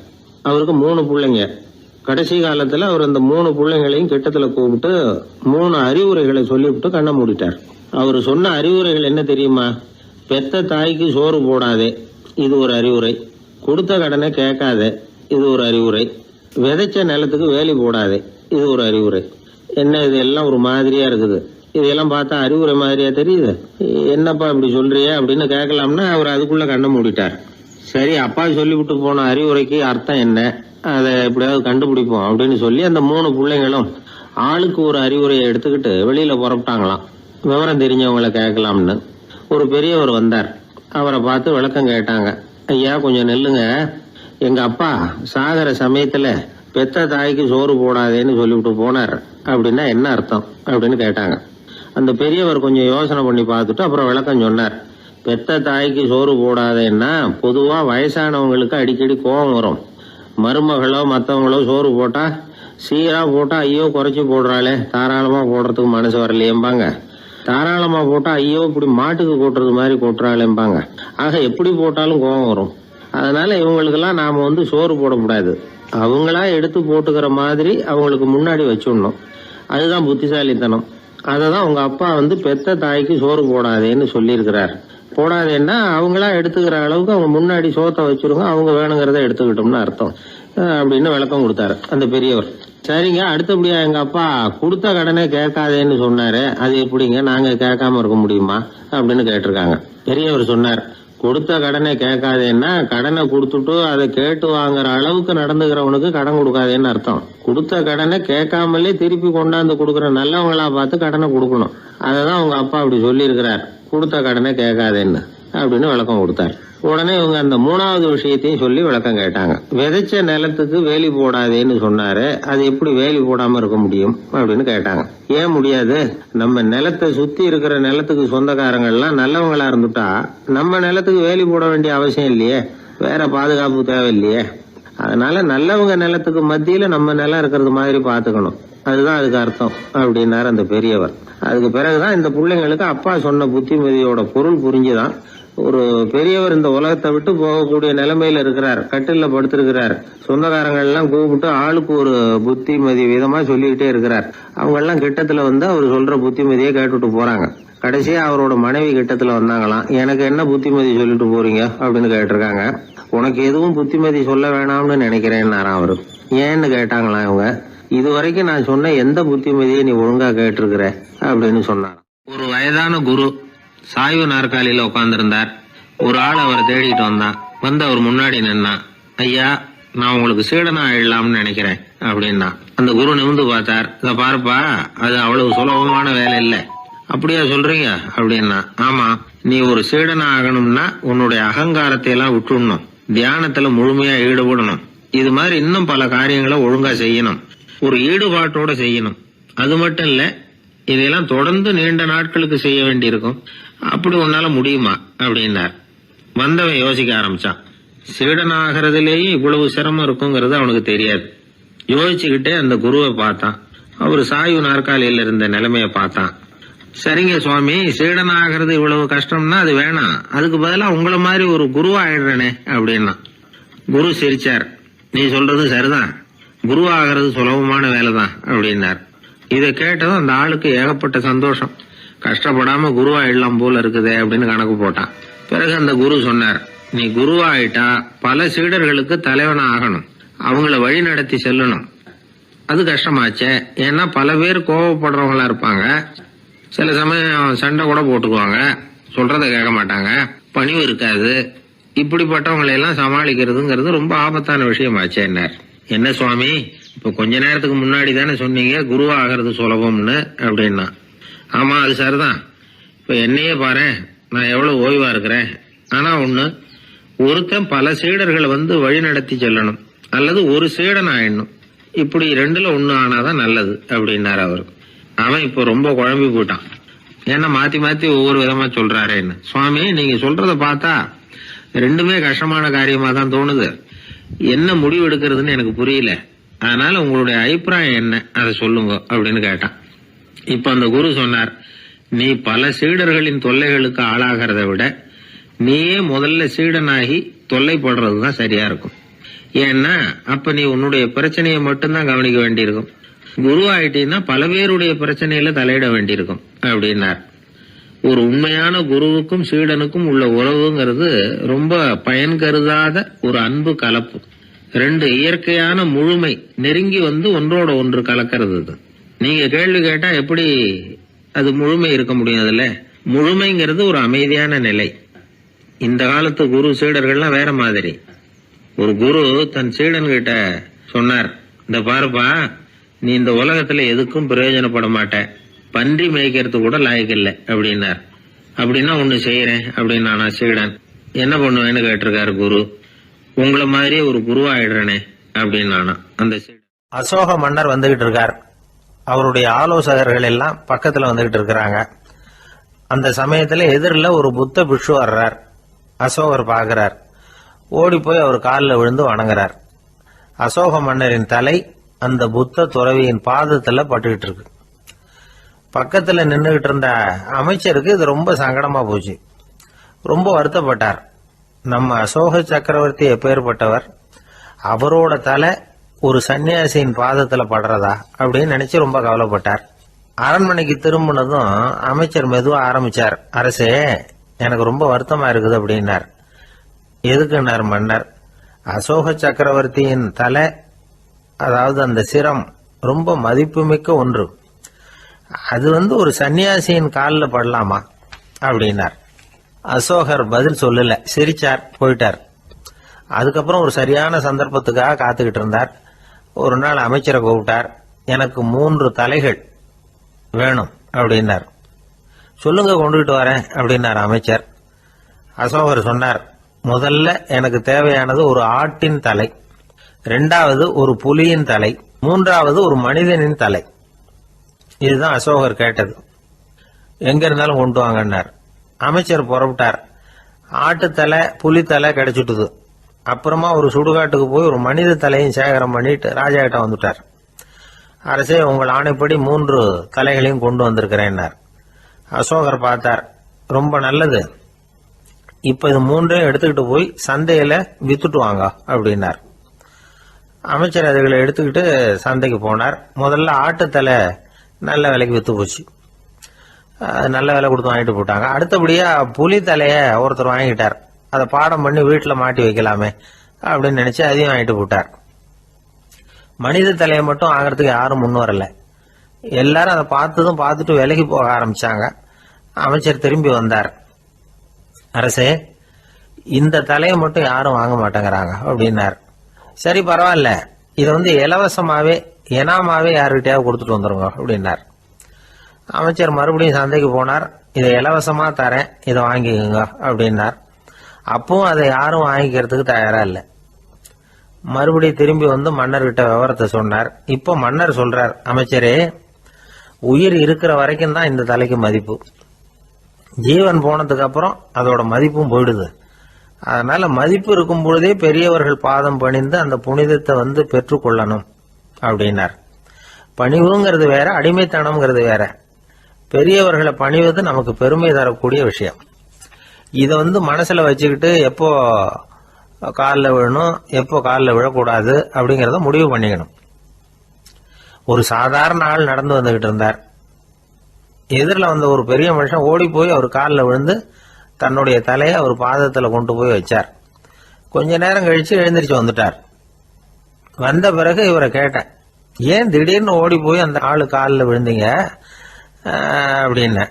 அவருக்கு 3 பிள்ளைங்க. கடைசி காலத்தில் அவர் அந்த 3 பிள்ளைங்களையும் கிட்டத்தில் கூப்பிட்டு 3 அறிவுரைகளை சொல்லிவிட்டு கண்ணை மூடிட்டார். அவர் சொன்ன அறிவுரைகள் என்ன தெரியுமா? பெத்த தாய்க்கு சோறு போடாதே, இது ஒரு அறிவுரை. கொடுத்த கடனை கேட்காதே, இது ஒரு அறிவுரை. விதைச்ச நிலத்துக்கு வேலி போடாதே, இது ஒரு அறிவுரை. என்ன இது எல்லாம் ஒரு மாதிரியா இருக்குது, இதெல்லாம் பார்த்தா அறிவுரை மாதிரியா தெரியுது, என்னப்பா இப்படி சொல்றிய அப்படின்னு கேட்கலாம்னா அவர் அதுக்குள்ள கண்ணை மூடிட்டார். சரி, அப்பா சொல்லிவிட்டு போன அறிவுரைக்கு அர்த்தம் என்ன, அதை எப்படியாவது கண்டுபிடிப்போம் அப்படின்னு சொல்லி அந்த 3 பிள்ளைங்களும் ஆளுக்கு ஒரு அறிவுரையை எடுத்துக்கிட்டு வெளியில புறப்பட்டாங்களாம், விவரம் தெரிஞ்சவங்களை கேட்கலாம்னு. ஒரு பெரியவர் வந்தார். அவரை பார்த்து விளக்கம் கேட்டாங்க. ஐயா, கொஞ்சம் நெல்லுங்க, எங்க அப்பா சாகர சமயத்துல பெத்த தாய்க்கு சோறு போடாதேன்னு சொல்லிவிட்டு போனார், அப்படின்னா என்ன அர்த்தம் அப்படின்னு கேட்டாங்க. அந்த பெரியவர் கொஞ்சம் யோசனை பண்ணி பார்த்துட்டு அப்புறம் விளக்கம் சொன்னார். பெத்த தாய்க்கு சோறு போடாதேன்னா பொதுவா வயசானவங்களுக்கு அடிக்கடி கோபம் வரும். மருமகளோ மற்றவங்களோ சோறு போட்டா சீரா போட்டா ஐயோ குறைச்சி போடுறாளே, தாராளமா போடுறதுக்கு மனசு வரலையேம்பாங்க. தாராளமா போட்டா ஐயோ இப்படி மாட்டுக்கு கொட்டுறது மாதிரி கொட்டுறாளேம்பாங்க. ஆக எப்படி போட்டாலும் கோபம் வரும். அதனால இவங்களுக்கெல்லாம் நாம சோறு போடக்கூடாது, அவங்களா எடுத்து போட்டுக்கிற மாதிரி அவங்களுக்கு முன்னாடி வச்சுடணும். அதுதான் புத்திசாலித்தனம். அதை தான் உங்க அப்பா பெத்த தாய்க்கு சோறு போடாதேன்னு சொல்லியிருக்கிறார். போடாதேன்னா அவங்களா எடுத்துக்கிற அளவுக்கு அவங்க முன்னாடி சோத்தை வச்சிருங்க, அவங்க வேணுங்கிறத எடுத்துக்கிட்டோம்னு அர்த்தம். அப்படின்னு விளக்கம் கொடுத்தாரு அந்த பெரியவர். சரிங்க, அடுத்தபடியா எங்க அப்பா கொடுத்த கடனே கேட்காதேன்னு சொன்னாரு, அது எப்படிங்க நாங்க கேட்காம இருக்க முடியுமா அப்படின்னு கேட்டிருக்காங்க. பெரியவர் சொன்னார், கொடுத்த கடனை கேட்காதேன்னா கடனை கொடுத்துட்டு அதை கேட்டு வாங்குற அளவுக்கு நடந்துக்கிறவனுக்கு கடன் கொடுக்காதேன்னு அர்த்தம். கொடுத்த கடனை கேட்காமலே திருப்பி கொண்டாந்து கொடுக்குற நல்லவங்களா பார்த்து கடனை கொடுக்கணும். அததான் உங்க அப்பா அப்படி சொல்லி இருக்கிறார், கொடுத்த கடனை கேட்காதேன்னு அப்படின்னு விளக்கம் கொடுத்தார். உடனே இவங்க அந்த மூணாவது விஷயத்தையும் சொல்லி விளக்கம் கேட்டாங்க. விதைச்ச நிலத்துக்கு வேலி போடாதேன்னு சொன்னாரு, அது எப்படி வேலி போடாம இருக்க முடியும் அப்படின்னு கேட்டாங்க. ஏன் முடியாது? நம்ம நிலத்தை சுத்தி இருக்கிற நிலத்துக்கு சொந்தக்காரங்க எல்லாம் நல்லவங்களா இருந்துட்டா நம்ம நிலத்துக்கு வேலி போட வேண்டிய அவசியம் இல்லையே, வேற பாதுகாப்பு தேவையில்லையே. அதனால நல்லவங்க நிலத்துக்கு மத்தியில நம்ம நிலம் இருக்கிறது மாதிரி பாத்துக்கணும், அதுதான் அதுக்கு அர்த்தம் அப்படின்னாரு அந்த பெரியவர். அதுக்கு பிறகுதான் இந்த பிள்ளைங்களுக்கு அப்பா சொன்ன புத்திமதியோட பொருள் புரிஞ்சுதான் ஒரு பெரியவர் இந்த உலகத்தை விட்டு போகக்கூடிய நிலைமையில இருக்கிறார், கட்டில படுத்திருக்கிறார். சொந்தக்காரங்க எல்லாம் கூப்பிட்டு ஆளுக்கு ஒரு புத்திமதி விதமா சொல்லிக்கிட்டே இருக்கிறார். அவங்க எல்லாம் கிட்டத்துல வந்து அவர் சொல்ற புத்திமதியை கேட்டுட்டு போறாங்க. கடைசியா அவரோட மனைவி கிட்டத்துல வந்தாங்களாம். எனக்கு என்ன புத்திமதி சொல்லிட்டு போறீங்க அப்படின்னு கேட்டிருக்காங்க. உனக்கு எதுவும் புத்திமதி சொல்ல வேணாம்னு நினைக்கிறேன்னாராம் அவரு. ஏன்னு கேட்டாங்களாம் இவங்க. இதுவரைக்கும் நான் சொன்ன எந்த புத்திமதியை நீ ஒழுங்கா கேட்டிருக்கிற அப்படின்னு சொன்னாராம். ஒரு வயதான குரு சாய்வு நாற்காலியில உட்கார்ந்திருந்தார். ஒரு ஆள் அவரை தேடிட்டு வந்தான். வந்து அவர் முன்னாடி நின்னான். ஐயா, நான் உங்களுக்கு சீடனா ஆயிடலாம்னு நினைக்கிறேன் அப்படின்னா. அந்த குரு நிமிந்து பார்த்தார். இத பாருப்பா, அது அவ்வளவு சுலபமான வேலை இல்ல. அப்படியா சொல்றீங்க அப்படின்னா. ஆமா, நீ ஒரு சீடனா ஆகணும்னா உன்னுடைய அகங்காரத்தை எல்லாம் விட்டுடணும், தியானத்துல முழுமையா ஈடுபடணும், இது மாதிரி இன்னும் பல காரியங்களை ஒழுங்கா செய்யணும், ஒரு ஈடுபாட்டோட செய்யணும். அது மட்டும் இல்ல, இதையெல்லாம் தொடர்ந்து நீண்ட நாட்களுக்கு செய்ய வேண்டியிருக்கும். அப்படி உன்னால முடியுமா அப்படின்னார். வந்தவன் யோசிக்க ஆரம்பிச்சான். சீடனாகிறதுலேயே இவ்வளவு சிரமம் இருக்குங்கிறது அவனுக்கு தெரியாது. யோசிச்சுக்கிட்டே அந்த குருவை பார்த்தான். அவரு சாய்வு நாற்காலியில இருந்த நிலைமைய பார்த்தான். சரிங்க சுவாமி, சீடனாகிறது இவ்வளவு கஷ்டம்னா அது வேணாம், அதுக்கு பதிலா உங்களை மாதிரி ஒரு குருவா ஆயிடுறேனே அப்படின்னா. குரு சிரிச்சார். நீ சொல்றது சரிதான், குருவாகிறது சுலபமான வேலைதான் அப்படின்னார். இதை கேட்டதும் அந்த ஆளுக்கு ஏகப்பட்ட சந்தோஷம். கஷ்டப்படாம குருவாயிடலாம் போல இருக்குதே அப்படின்னு கணக்கு போட்டான். பிறகு அந்த குரு சொன்னார், நீ குருவாயிட்டா பல சீடர்களுக்கு தலைவனா ஆகணும், அவங்கள வழி நடத்தி செல்லணும். அது கஷ்டமாச்சே. ஏன்னா பல பேர் கோவப்படுறவங்களா இருப்பாங்க, சில சமயம் சண்டை கூட போட்டுக்குவாங்க, சொல்றத கேட்க மாட்டாங்க, பணிவு இருக்காது. இப்படிப்பட்டவங்களை எல்லாம் சமாளிக்கிறதுங்கிறது ரொம்ப ஆபத்தான விஷயமாச்சேன்னார். என்ன சுவாமி, இப்ப கொஞ்ச நேரத்துக்கு முன்னாடி தானே சொன்னீங்க குருவாகிறது சுலபம்னு அப்படின்னா. ஆமா, அது சரிதான். இப்ப என்னையே பாரு, நான் எவ்வளவு ஓய்வா இருக்கிறேன். ஆனா ஒண்ணு, ஒருத்தன் பல சீடர்களை வந்து வழி நடத்தி செல்லணும், அல்லது ஒரு சீடன் ஆயிடணும். இப்படி ரெண்டுல ஒண்ணு ஆனாதான் நல்லது அப்படின்னாரு அவரு. அவன் இப்ப ரொம்ப குழம்பி போயிட்டான். ஏன்னா மாத்தி மாத்தி ஒவ்வொரு விதமா சொல்றாருன்னு. சுவாமி, நீங்க சொல்றத பார்த்தா ரெண்டுமே கஷ்டமான காரியமா தான் தோணுது. என்ன முடிவு எடுக்கிறதுன்னு எனக்கு புரியல. அதனால உங்களுடைய அபிப்பிராயம் என்ன, அதை சொல்லுங்க அப்படின்னு கேட்டான். இப்ப அந்த குரு சொன்னார், நீ பல சீடர்களின் தொல்லைகளுக்கு ஆளாகிறத விட நீயே முதல்ல சீடனாகி தொல்லைப்படுறதுதான் சரியா இருக்கும். ஏன்னா அப்ப நீ உன்னுடைய பிரச்சனையை மட்டும்தான் கவனிக்க வேண்டியிருக்கும். குரு ஆயிட்டீன்னா பல பேருடைய பிரச்சனையில தலையிட வேண்டியிருக்கும் அப்படின்னார். ஒரு உண்மையான குருவுக்கும் சீடனுக்கும் உள்ள உறவுங்கிறது ரொம்ப பயன் கருதாத ஒரு அன்பு கலப்பு. ரெண்டு இயற்கையான முழுமை நெருங்கி வந்து ஒன்றோட ஒன்று கலக்கிறது. நீங்க கேள்வி கேட்டா எப்படி அது முழுமை இருக்க முடியும்? அதுல முழுமைங்கிறது ஒரு அமைதியான நிலை. இந்த காலத்து குரு சீடர்கள்லாம் வேற மாதிரி. ஒரு குரு தன் சீடன் கிட்ட சொன்னார், இந்த பாருப்பா, நீ இந்த உலகத்துல எதுக்கும் பிரயோஜனப்பட மாட்ட, பன்றி மேய்க்கிறது கூட லாயக்கில்லை அப்படின்னார். அப்படின்னா ஒண்ணு செய்யறேன் அப்படின்னு நானா சீடன். என்ன பண்ணுவேன்னு கேட்டிருக்காரு குரு. உங்களை மாதிரியே ஒரு குருவாயிடுறனே அப்படின்னு நானா அந்த சீடன். அசோக மன்னர் வந்துகிட்டு இருக்கார். அவருடைய ஆலோசகர்கள் எல்லாம் பக்கத்துல வந்துகிட்டு இருக்கிறாங்க. அந்த சமயத்துல எதிரில் ஒரு புத்த பிக்ஷு வர்றார். அசோகர் பாக்குறார். ஓடி போய் அவர் காலில் விழுந்து வணங்குறார். அசோக மன்னரின் தலை அந்த புத்த துறவியின் பாதத்துல பட்டுக்கிட்டு இருக்கு. பக்கத்துல நின்றுகிட்டு இருந்த அமைச்சருக்கு இது ரொம்ப சங்கடமா போச்சு. ரொம்ப வருத்தப்பட்டார். நம்ம அசோக சக்கரவர்த்தி எப்பேற்பட்டவர், அவரோட தலை ஒரு சன்னியாசியின் பாதத்துல படுறதா அப்படின்னு நினைச்சு ரொம்ப கவலைப்பட்டார். அரண்மனைக்கு திரும்பினதும் அமைச்சர் மெதுவா ஆரம்பிச்சார். அரசே, எனக்கு ரொம்ப வருத்தமா இருக்குது அப்படின்னார். எதுக்குன்னார் மன்னர். அசோக சக்கரவர்த்தியின் தலை, அதாவது அந்த சிரம், ரொம்ப மதிப்புமிக்க ஒன்று. அது ஒரு சன்னியாசியின் காலில் படலாமா அப்படின்னார். அசோகர் பதில் சொல்லல, சிரிச்சார், போயிட்டார். அதுக்கப்புறம் ஒரு சரியான சந்தர்ப்பத்துக்காக காத்துக்கிட்டு இருந்தார். ஒரு நாள் அமைச்சரை கூப்பிட்டார். எனக்கு 3 தலைகள் வேணும் அப்படின்னார். சொல்லுங்க, கொண்டுகிட்டு வரேன் அப்படின்னார் அமைச்சர். அசோகர் சொன்னார், முதல்ல எனக்கு தேவையானது ஒரு ஆட்டின் தலை, 2வது ஒரு புலியின் தலை, 3வது ஒரு மனிதனின் தலை. இதுதான் அசோகர் கேட்டது. எங்க இருந்தாலும் கொண்டு வாங்கன்னார். அமைச்சர் புறப்பட்டார். ஆட்டுத்தலை, புலித்தலை கிடைச்சிட்டுது. அப்புறமா ஒரு சுடுகாட்டுக்கு போய் ஒரு மனித தலையும் சேகரம் பண்ணிட்டு ராஜா கிட்ட வந்துட்டார். அரசே, உங்கள் ஆணைப்படி 3 தலைகளையும் கொண்டு வந்திருக்கிறேன்னார். அசோகர் பார்த்தார். ரொம்ப நல்லது, இப்ப இது 3ஐயும் எடுத்துக்கிட்டு போய் சந்தையில வித்துட்டு வாங்க அப்படின்னார். அமைச்சர் அதுகளை எடுத்துக்கிட்டு சந்தைக்கு போனார். முதல்ல ஆட்டுத்தலை நல்ல விலைக்கு வித்து போச்சு. நல்ல விலை கொடுத்து வாங்கிட்டு போட்டாங்க. அடுத்தபடியா புலி தலைய ஒருத்தர் வாங்கிட்டார். அதை பாடம் பண்ணி வீட்டில் மாட்டி வைக்கலாமே அப்படின்னு நினைச்சு அதையும் வாங்கிட்டு போட்டார். மனித தலையை மட்டும் வாங்கறதுக்கு யாரும் முன் வரல. எல்லாரும் அதை பார்த்துட்டு விலகி போக ஆரம்பிச்சாங்க. அமைச்சர் திரும்பி வந்தார். அரசே, இந்த தலையை மட்டும் யாரும் வாங்க மாட்டேங்கிறாங்க அப்படின்னார். சரி, பரவாயில்ல, இதை இலவசமாவே எனாமாவே யாருக்கிட்டையாவது கொடுத்துட்டு வந்துருங்க அப்படின்னார். அமைச்சர் மறுபடியும் சந்தைக்கு போனார். இதை இலவசமா தரேன், இதை வாங்கிக்கோங்க அப்படின்னார். அப்பவும் அதை யாரும் வாங்கிக்கிறதுக்கு தயாரா இல்லை. மறுபடியும் திரும்பி மன்னர்கிட்ட விவரத்தை சொன்னார். இப்போ மன்னர் சொல்றார், அமைச்சரே, உயிர் இருக்கிற வரைக்கும் தான் இந்த தலைக்கு மதிப்பு. ஜீவன் போனதுக்கு அப்புறம் அதோட மதிப்பும் போயிடுது. அதனால மதிப்பு இருக்கும் பொழுதே பெரியவர்கள் பாதம் பணிந்து அந்த புனிதத்தை பெற்றுக்கொள்ளணும் அப்படின்னார். பணிவுங்கிறது வேற, அடிமைத்தனம்ங்கிறது வேற. பெரியவர்களை பணிவது நமக்கு பெருமை தரக்கூடிய விஷயம். இதை மனசுல வச்சுக்கிட்டு எப்போ காலில் விழணும், எப்போ காலில் விழக்கூடாது அப்படிங்கறத முடிவு பண்ணிக்கணும். ஒரு சாதாரண ஆள் நடந்து வந்துகிட்டு இருந்தார். எதிரில் வந்த ஒரு பெரிய மனுஷன் ஓடி போய் அவர் காலில் விழுந்து தன்னுடைய தலையை அவர் பாதத்தில் கொண்டு போய் வச்சார். கொஞ்ச நேரம் கழிச்சு எழுந்திரிச்சு வந்துட்டார். வந்த பிறகு இவரை கேட்டேன், ஏன் திடீர்னு ஓடி போய் அந்த ஆளு காலில் விழுந்தீங்க அப்படின்னு.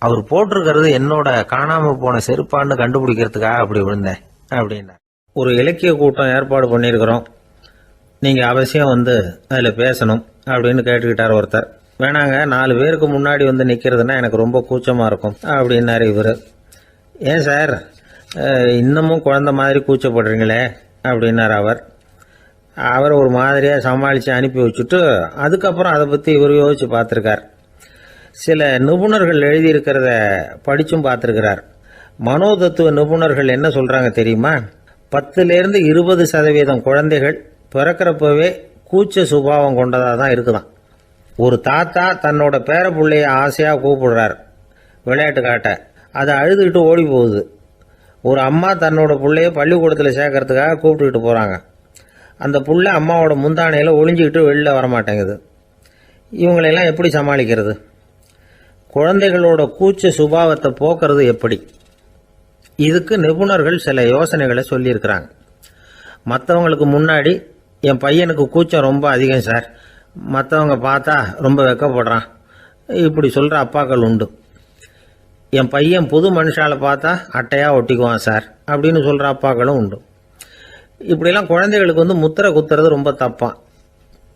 அவர் போட்டிருக்கிறது என்னோட காணாம போன செருப்பான்னு கண்டுபிடிக்கிறதுக்காக அப்படி விழுந்தேன் அப்படின்னா. ஒரு இலக்கிய கூட்டம் ஏற்பாடு பண்ணியிருக்கிறோம், நீங்க அவசியம் அதில் பேசணும் அப்படின்னு கேட்டுக்கிட்டார் ஒருத்தர். வேணாங்க, 4 பேருக்கு முன்னாடி நிக்கிறதுன்னா எனக்கு ரொம்ப கூச்சமா இருக்கும் அப்படின்னாரு இவர். ஏன் சார், இன்னமும் குழந்தை மாதிரி கூச்சப்படுறீங்களே அப்படின்னார் அவர். அவரை ஒரு மாதிரியா சமாளித்து அனுப்பி வச்சுட்டு அதுக்கப்புறம் அதை பற்றி இவர் யோசிச்சு பார்த்துருக்கார். சில நிபுணர்கள் எழுதியிருக்கிறத படிச்சும் பார்த்துருக்கிறார். மனோதத்துவ நிபுணர்கள் என்ன சொல்றாங்க தெரியுமா? 10லேருந்து 20% குழந்தைகள் பிறக்கிறப்பவே கூச்ச சுபாவம் கொண்டதாக தான் இருக்குதான். ஒரு தாத்தா தன்னோட பேர பிள்ளைய ஆசையாக கூப்பிடுறார் விளையாட்டு காட்ட, அதை அழுதுகிட்டு ஓடி போகுது. ஒரு அம்மா தன்னோட பிள்ளைய பள்ளிக்கூடத்தில் சேர்க்கறதுக்காக கூப்பிட்டுக்கிட்டு போகிறாங்க. அந்த புள்ள அம்மாவோட முந்தானையில் ஒளிஞ்சிக்கிட்டு வெளில வரமாட்டேங்குது. இவங்களெல்லாம் எப்படி சமாளிக்கிறது? குழந்தைகளோட கூச்ச சுபாவத்தை போக்குறது எப்படி? இதுக்கு நிபுணர்கள் சில யோசனைகளை சொல்லியிருக்கிறாங்க. மற்றவங்களுக்கு முன்னாடி என் பையனுக்கு கூச்சம் ரொம்ப அதிகம் சார், மற்றவங்க பார்த்தா ரொம்ப வெக்கப்படுறான், இப்படி சொல்கிற அப்பாக்கள் உண்டு. என் பையன் புது மனுஷால பார்த்தா அட்டையாக ஒட்டிக்குவான் சார் அப்படின்னு சொல்கிற அப்பாக்களும் உண்டு. இப்படிலாம் குழந்தைகளுக்கு முத்திரை குத்துறது ரொம்ப தப்பான்.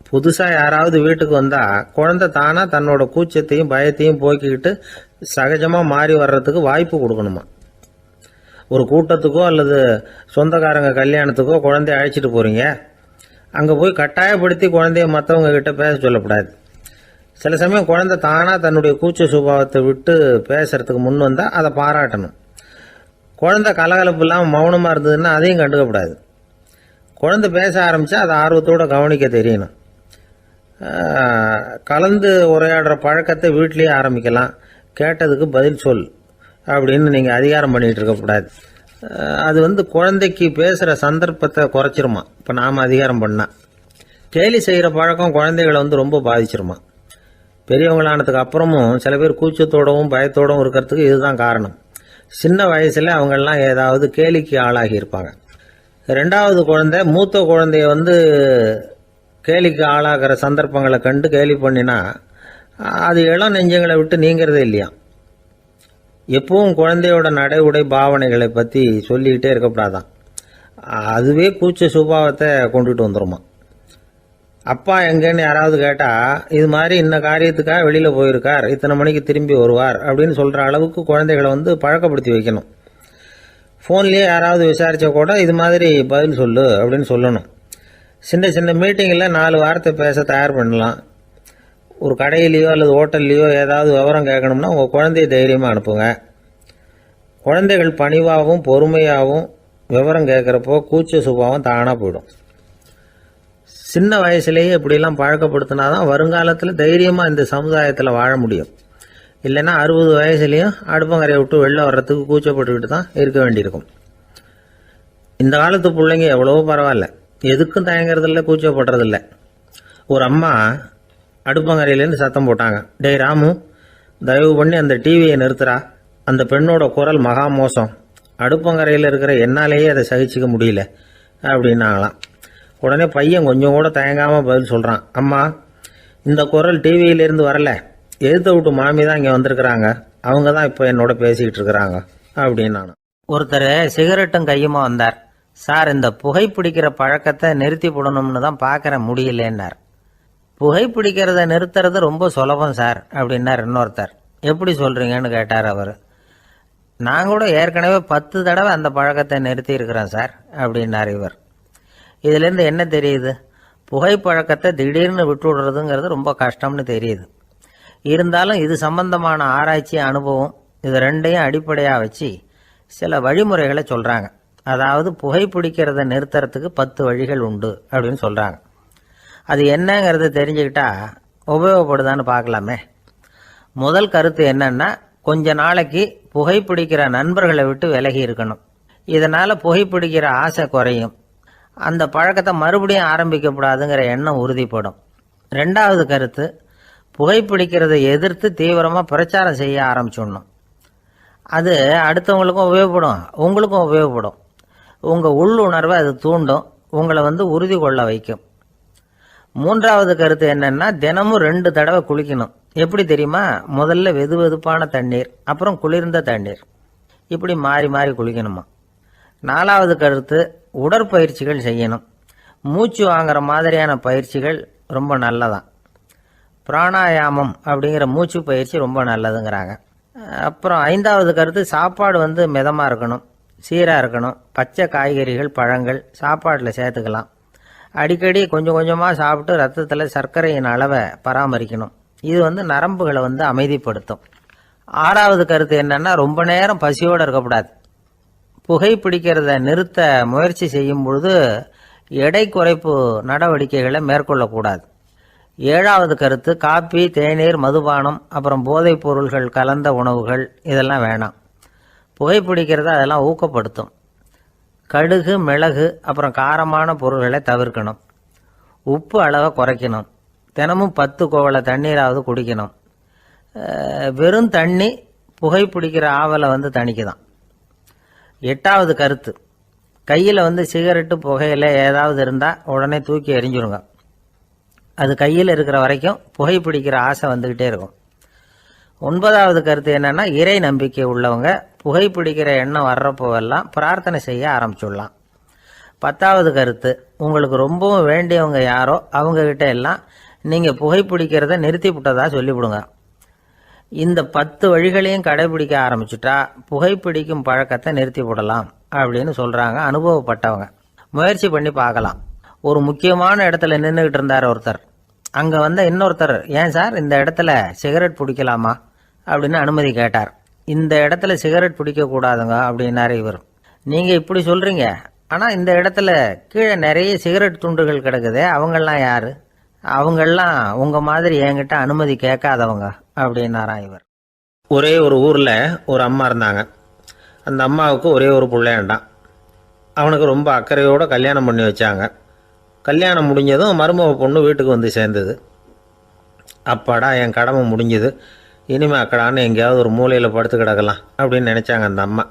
புதுசாக யாராவது வீட்டுக்கு வந்தால் குழந்தை தானாக தன்னோட கூச்சத்தையும் பயத்தையும் போக்கிக்கிட்டு சகஜமாக மாறி வர்றதுக்கு வாய்ப்பு கொடுக்கணுமா. ஒரு கூட்டத்துக்கோ அல்லது சொந்தக்காரங்க கல்யாணத்துக்கோ குழந்தைய அழைச்சிட்டு போகிறீங்க, அங்கே போய் கட்டாயப்படுத்தி குழந்தைய மற்றவங்க கிட்ட பேச சொல்லக்கூடாது. சில சமயம் குழந்தை தானாக தன்னுடைய கூச்ச சுபாவத்தை விட்டு பேசுறதுக்கு முன் வந்தால் அதை பாராட்டணும். குழந்தை கலகலப்பு இல்லாமல் மௌனமாக இருந்ததுன்னா அதையும் கண்டுக்கக்கூடாது. குழந்தை பேச ஆரம்பித்தா அதை ஆர்வத்தோடு கவனிக்க தெரியணும். கலந்து உரையாடுற பழக்கத்தை வீட்லேயே ஆரம்பிக்கலாம். கேட்டதுக்கு பதில் சொல் அப்படின்னு நீங்கள் அதிகாரம் பண்ணிகிட்டு இருக்கக்கூடாது. அது குழந்தைக்கு பேசுகிற சந்தர்ப்பத்தை குறைச்சிருமா. இப்போ நாம் அதிகாரம் பண்ணால் கேலி செய்கிற பழக்கம் குழந்தைகளை ரொம்ப பாதிச்சிருமா. பெரியவங்களானதுக்கு அப்புறமும் சில பேர் கூச்சத்தோடவும் பயத்தோடவும் இருக்கிறதுக்கு இதுதான் காரணம். சின்ன வயசில் அவங்கெல்லாம் ஏதாவது கேலிக்கு ஆளாகி இருப்பாங்க. ரெண்டாவது குழந்தை மூத்த குழந்தைய கேலிக்கு ஆளாகிற சந்தர்ப்பங்களை கண்டு கேலி பண்ணினா அது இளம் நெஞ்சங்களை விட்டு நீங்கிறதே இல்லையா. எப்பவும் குழந்தையோட நடை உடை பாவனைகளை பற்றி சொல்லிக்கிட்டே இருக்கக்கூடாதான். அதுவே கூச்ச சுபாவத்தை கொண்டுட்டு வந்துடுமா. அப்பா எங்கேன்னு யாராவது கேட்டால் இது மாதிரி இந்த காரியத்துக்காக வெளியில் போயிருக்கார், இத்தனை மணிக்கு திரும்பி வருவார் அப்படின்னு சொல்கிற அளவுக்கு குழந்தைகளை பழக்கப்படுத்தி வைக்கணும். ஃபோன்லேயே யாராவது விசாரித்தா கூட இது மாதிரி பதில் சொல்லு அப்படின்னு சொல்லணும். சின்ன சின்ன மீட்டிங்கில் 4 வார்த்தை பேச தயார் பண்ணலாம். ஒரு கடையிலையோ அல்லது ஹோட்டல்லையோ ஏதாவது விவரம் கேட்கணும்னா உங்கள் குழந்தைய தைரியமாக அனுப்புங்க. குழந்தைகள் பணிவாகவும் பொறுமையாகவும் விவரம் கேட்குறப்போ கூச்ச சுபாவம் தானாக போயிடும். சின்ன வயசுலேயே இப்படிலாம் பழக்கப்படுத்தினா தான் வருங்காலத்தில் தைரியமாக இந்த சமுதாயத்தில் வாழ முடியும். இல்லைன்னா 60 வயசுலேயும் அடுப்பங்கரையை விட்டு வெளில வர்றதுக்கு கூச்சப்பட்டுக்கிட்டு தான் இருக்க வேண்டியிருக்கும். இந்த காலத்து பிள்ளைங்க எவ்வளவோ பரவாயில்ல, எதுக்கும் தயங்குறதில்ல, கூச்சப்படுறதில்ல. ஒரு அம்மா அடுப்பங்கரையிலேருந்து சத்தம் போட்டாங்க, டேய் ராமு, தயவு பண்ணி அந்த டிவியை நிறுத்துறா, அந்த பெண்ணோட குரல் மகா மோசம், அடுப்பங்கரையில் இருக்கிற என்னாலேயே அதை சகிச்சிக்க முடியல அப்படின்னாங்களாம். உடனே பையன் கொஞ்சம் கூட தயங்காமல் பதில் சொல்கிறான், அம்மா இந்த குரல் டிவியிலேருந்து வரல, எதிர்த்த விட்டு மாமி தான் இங்கே வந்திருக்கிறாங்க, அவங்க தான் இப்போ என்னோட பேசிக்கிட்டு இருக்கிறாங்க அப்படின்னு. ஒருத்தர் சிகரெட்டும் கையுமா வந்தார். சார், இந்த புகைப்பிடிக்கிற பழக்கத்தை நிறுத்தி போடணும்னு தான் பார்க்குற முடியலன்னார். புகைப்பிடிக்கிறத நிறுத்துறது ரொம்ப சுலபம் சார் அப்படின்னார் இன்னொருத்தர். எப்படி சொல்கிறீங்கன்னு கேட்டார் அவர். நான் கூட ஏற்கனவே 10 தடவை அந்த பழக்கத்தை நிறுத்தி இருக்கிறேன் சார் அப்படின்னார் இவர். இதுலேருந்து என்ன தெரியுது? புகைப்பழக்கத்தை திடீர்னு விட்டு விடுறதுங்கிறது ரொம்ப கஷ்டம்னு தெரியுது. இருந்தாலும் இது சம்பந்தமான ஆராய்ச்சி, அனுபவம், இது ரெண்டையும் அடிப்படையாக வச்சு சில வழிமுறைகளை சொல்கிறாங்க. அதாவது புகைப்பிடிக்கிறத நிறுத்துறதுக்கு 10 வழிகள் உண்டு அப்படின்னு சொல்கிறாங்க. அது என்னங்கிறது தெரிஞ்சுக்கிட்டா உபயோகப்படுதான்னு பார்க்கலாமே. முதல் கருத்து என்னன்னா, கொஞ்ச நாளைக்கு புகைப்பிடிக்கிற நண்பர்களை விட்டு விலகி இருக்கணும். இதனால் புகைப்பிடிக்கிற ஆசை குறையும். அந்த பழக்கத்தை மறுபடியும் ஆரம்பிக்கப்படாதுங்கிற எண்ணம் உறுதிப்படும். ரெண்டாவது கருத்து, புகைப்பிடிக்கிறதை எதிர்த்து தீவிரமாக பிரச்சாரம் செய்ய ஆரம்பிச்சிடணும். அது அடுத்தவங்களுக்கும் உபயோகப்படும், உங்களுக்கும் உபயோகப்படும். உங்கள் உள்ளுணர்வை அது தூண்டும், உங்களை உறுதி கொள்ள வைக்கும். மூன்றாவது கருத்து என்னன்னா, தினமும் 2 தடவை குளிக்கணும். எப்படி தெரியுமா? முதல்ல வெது வெதுப்பான தண்ணீர், அப்புறம் குளிர்ந்த தண்ணீர், இப்படி மாறி மாறி குளிக்கணுமா. நாலாவது கருத்து, உடற்பயிற்சிகள் செய்யணும். மூச்சு வாங்குற மாதிரியான பயிற்சிகள் ரொம்ப நல்லதான். பிராணாயாமம் அப்படிங்கிற மூச்சு பயிற்சி ரொம்ப நல்லதுங்கிறாங்க. அப்புறம் 5வது கருத்து, சாப்பாடு மிதமாக இருக்கணும், சீராக இருக்கணும். பச்சை காய்கறிகள், பழங்கள் சாப்பாட்டில் சேர்த்துக்கலாம். அடிக்கடி கொஞ்சம் கொஞ்சமாக சாப்பிட்டு ரத்தத்தில் சர்க்கரையின் அளவை பராமரிக்கணும். இது நரம்புகளை அமைதிப்படுத்தும். 6வது கருத்து என்னன்னா, ரொம்ப நேரம் பசியோடு இருக்கக்கூடாது. புகைப்பிடிக்கிறத நிறுத்த முயற்சி செய்யும் பொழுது எடை குறைப்பு நடவடிக்கைகளை மேற்கொள்ளக்கூடாது. 7வது கருத்து, காப்பி, தேநீர், மதுபானம், அப்புறம் போதைப் பொருள்கள் கலந்த உணவுகள் இதெல்லாம் வேணாம். புகைப்பிடிக்கிறத அதெல்லாம் ஊக்கப்படுத்தும். கடுகு, மிளகு, அப்புறம் காரமான பொருள்களை தவிர்க்கணும். உப்பு அளவை குறைக்கணும். தினமும் 10 குவளை தண்ணீராவது குடிக்கணும். வெறும் தண்ணி புகைப்பிடிக்கிற ஆவலை தணிக்குதான். 8வது கருத்து, கையில் சிகரெட்டு, புகையில ஏதாவது இருந்தால் உடனே தூக்கி எறிஞ்சிருங்க. அது கையில் இருக்கிற வரைக்கும் புகைப்பிடிக்கிற ஆசை வந்துக்கிட்டே இருக்கும். 9வது கருத்து என்னன்னா, இறை நம்பிக்கை உள்ளவங்க புகைப்பிடிக்கிற எண்ணம் வர்றப்போவெல்லாம் பிரார்த்தனை செய்ய ஆரம்பிச்சுடலாம். 10வது கருத்து, உங்களுக்கு ரொம்பவும் வேண்டியவங்க யாரோ அவங்கக்கிட்ட எல்லாம் நீங்கள் புகைப்பிடிக்கிறத நிறுத்தி விட்டதா சொல்லிவிடுங்க. இந்த 10 வழிகளையும் கடைபிடிக்க ஆரம்பிச்சுட்டா புகைப்பிடிக்கும் பழக்கத்தை நிறுத்தி விடலாம் அப்படின்னு சொல்கிறாங்க அனுபவப்பட்டவங்க. முயற்சி பண்ணி பார்க்கலாம். ஒரு முக்கியமான இடத்துல நின்றுக்கிட்டு இருந்தார் ஒருத்தர். அங்கே இன்னொருத்தர், ஏன் சார் இந்த இடத்துல சிகரெட் பிடிக்கலாமா அப்படின்னு அனுமதி கேட்டார். இந்த இடத்துல சிகரெட் பிடிக்கக்கூடாதுங்க அப்படின்னாரு இவர். நீங்கள் இப்படி சொல்கிறீங்க, ஆனால் இந்த இடத்துல கீழே நிறைய சிகரெட் துண்டுகள் கிடக்குதே, அவங்கெல்லாம் யார்? அவங்கெல்லாம் உங்கள் மாதிரி என்கிட்ட அனுமதி கேட்காதவங்க அப்படின்னாராம் இவர். ஒரே ஒரு ஊரில் ஒரு அம்மா இருந்தாங்க. அந்த அம்மாவுக்கு ஒரே ஒரு பிள்ளையாண்டான். அவனுக்கு ரொம்ப அக்கறையோடு கல்யாணம் பண்ணி வச்சாங்க. கல்யாணம் முடிஞ்சதும் மருமக பொண்ணு வீட்டுக்கு சேர்ந்தது. அப்பாடா, என் கடமை முடிஞ்சது, இனிமேல் அக்கடான்னு எங்கேயாவது ஒரு மூலையில் படுத்து கிடக்கலாம் அப்படின்னு நினச்சாங்க அந்த அம்மா.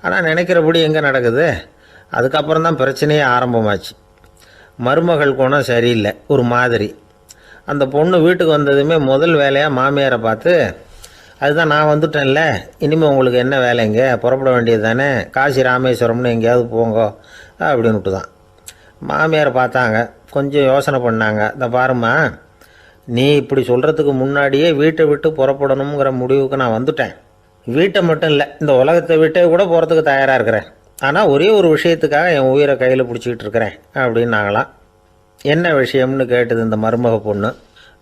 ஆனால் நினைக்கிறபடி எங்கே நடக்குது? அதுக்கப்புறம் தான் பிரச்சனையே ஆரம்பமாச்சு. மருமகள் குணம் சரியில்லை, ஒரு மாதிரி. அந்த பொண்ணு வீட்டுக்கு வந்ததுமே முதல் வேலையாக மாமியாரை பார்த்து, அதுதான் நான் வந்துட்டேன்ல, இனிமேல் உங்களுக்கு என்ன வேலைங்க, புறப்பட வேண்டியது தானே, காசி ராமேஸ்வரம்னு எங்கேயாவது போங்கோ அப்படின்னுட்டு தான். மாமியாரை பார்த்தாங்க, கொஞ்சம் யோசனை பண்ணாங்க. இந்த பாருமா, நீ இப்படி சொல்கிறதுக்கு முன்னாடியே வீட்டை விட்டு புறப்படணுங்கிற முடிவுக்கு நான் வந்துட்டேன். வீட்டை மட்டும் இல்லை, இந்த உலகத்தை விட்டே கூட போகிறதுக்கு தயாராக இருக்கிறேன். ஆனால் ஒரே ஒரு விஷயத்துக்காக என் உயிரை கையில் பிடிச்சிக்கிட்டு இருக்கிறேன் அப்படின்னாங்களாம். என்ன விஷயம்னு கேட்டது இந்த மருமக பொண்ணு.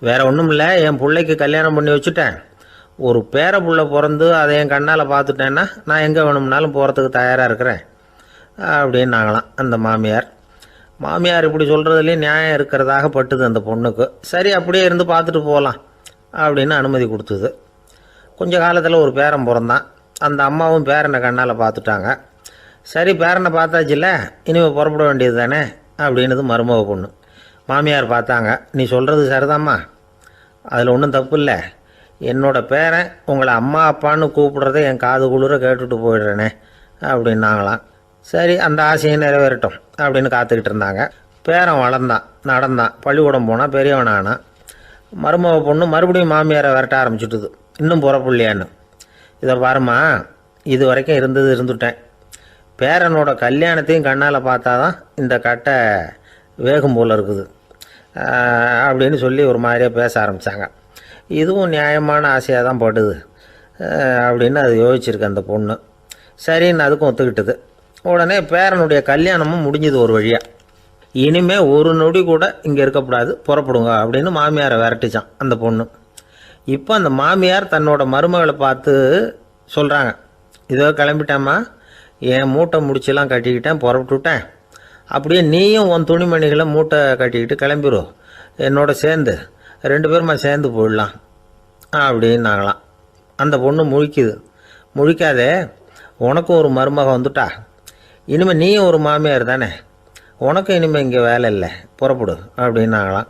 வேறு ஒன்றும் இல்லை, என் பிள்ளைக்கு கல்யாணம் பண்ணி வச்சுட்டேன். ஒரு பேர புள்ள பிறந்து அதை என் கண்ணால் பார்த்துட்டேன்னா நான் எங்கே வேணும்னாலும் போகிறதுக்கு தயாராக இருக்கிறேன் அப்படின்னாங்களாம் அந்த மாமியார். மாமியார் இப்படி சொல்கிறதுலேயும் நியாயம் இருக்கிறதாக பட்டுது அந்த பொண்ணுக்கு. சரி, அப்படியே இருந்து பார்த்துட்டு போகலாம் அப்படின்னு அனுமதி கொடுத்தது. கொஞ்ச காலத்தில் ஒரு பேரன் பிறந்தான். அந்த அம்மாவும் பேரனை கண்ணால் பார்த்துட்டாங்க. சரி, பேரனை பார்த்தாச்சுல்ல, இனிமேல் புறப்பட வேண்டியது தானே அப்படின்னது மருமக பொண்ணு. மாமியார் பார்த்தாங்க, நீ சொல்கிறது சரிதாம்மா, அதில் ஒன்றும் தப்பு இல்லை. என்னோடய பேரன் உங்களை அம்மா அப்பான்னு கூப்பிடுறத என் காது குளிர கேட்டுட்டு போயிடுறேனே அப்படின்னாங்களாம். சரி, அந்த ஆசையை நிறைவேறட்டும் அப்படின்னு காத்துக்கிட்டு இருந்தாங்க. பேரன் வளர்ந்தான், நடந்தான், பள்ளிக்கூடம் போனால் பெரியவனானா. மருமக பொண்ணு மறுபடியும் மாமியாரை விரட்ட ஆரம்பிச்சுட்டுது, இன்னும் புறப்புள்ளையான்னு. இதை பாருமா, இது வரைக்கும் இருந்துட்டேன். பேரனோட கல்யாணத்தையும் கண்ணால் பார்த்தா தான் இந்த கட்டை வேகும் போல் இருக்குது அப்படின்னு சொல்லி ஒரு மாதிரியாக பேச ஆரம்பித்தாங்க. இதுவும் நியாயமான ஆசையாக தான் படுது அப்படின்னு அது யோசிச்சிருக்கு அந்த பொண்ணு. சரின்னு அதுக்கும் ஒத்துக்கிட்டது. உடனே பேரனுடைய கல்யாணமும் முடிஞ்சது ஒரு வழியாக. இனிமேல் ஒரு நொடி கூட இங்கே இருக்கக்கூடாது, புறப்படுங்க அப்படின்னு மாமியாரை விரட்டிச்சான் அந்த பொண்ணு. இப்போ அந்த மாமியார் தன்னோட மருமகளை பார்த்து சொல்கிறாங்க, இதோ கிளம்பிட்டேம்மா, என் மூட்டை முடிச்செல்லாம் கட்டிக்கிட்டேன், புறப்பட்டுவிட்டேன். அப்படியே நீயும் உன் துணிமணிகளை மூட்டை கட்டிக்கிட்டு கிளம்பிடும், என்னோட சேர்ந்து 2 பேருமா சேர்ந்து போயிடலாம் அப்படின்னாங்களாம். அந்த பொண்ணு முழிக்குது. முழிக்காதே, உனக்கும் ஒரு மருமக வந்துட்டா, இனிமேல் நீயும் ஒரு மாமியார் தானே, உனக்கும் இனிமேல் இங்கே வேலை இல்லை, புறப்படு அப்படின்னாங்களாம்.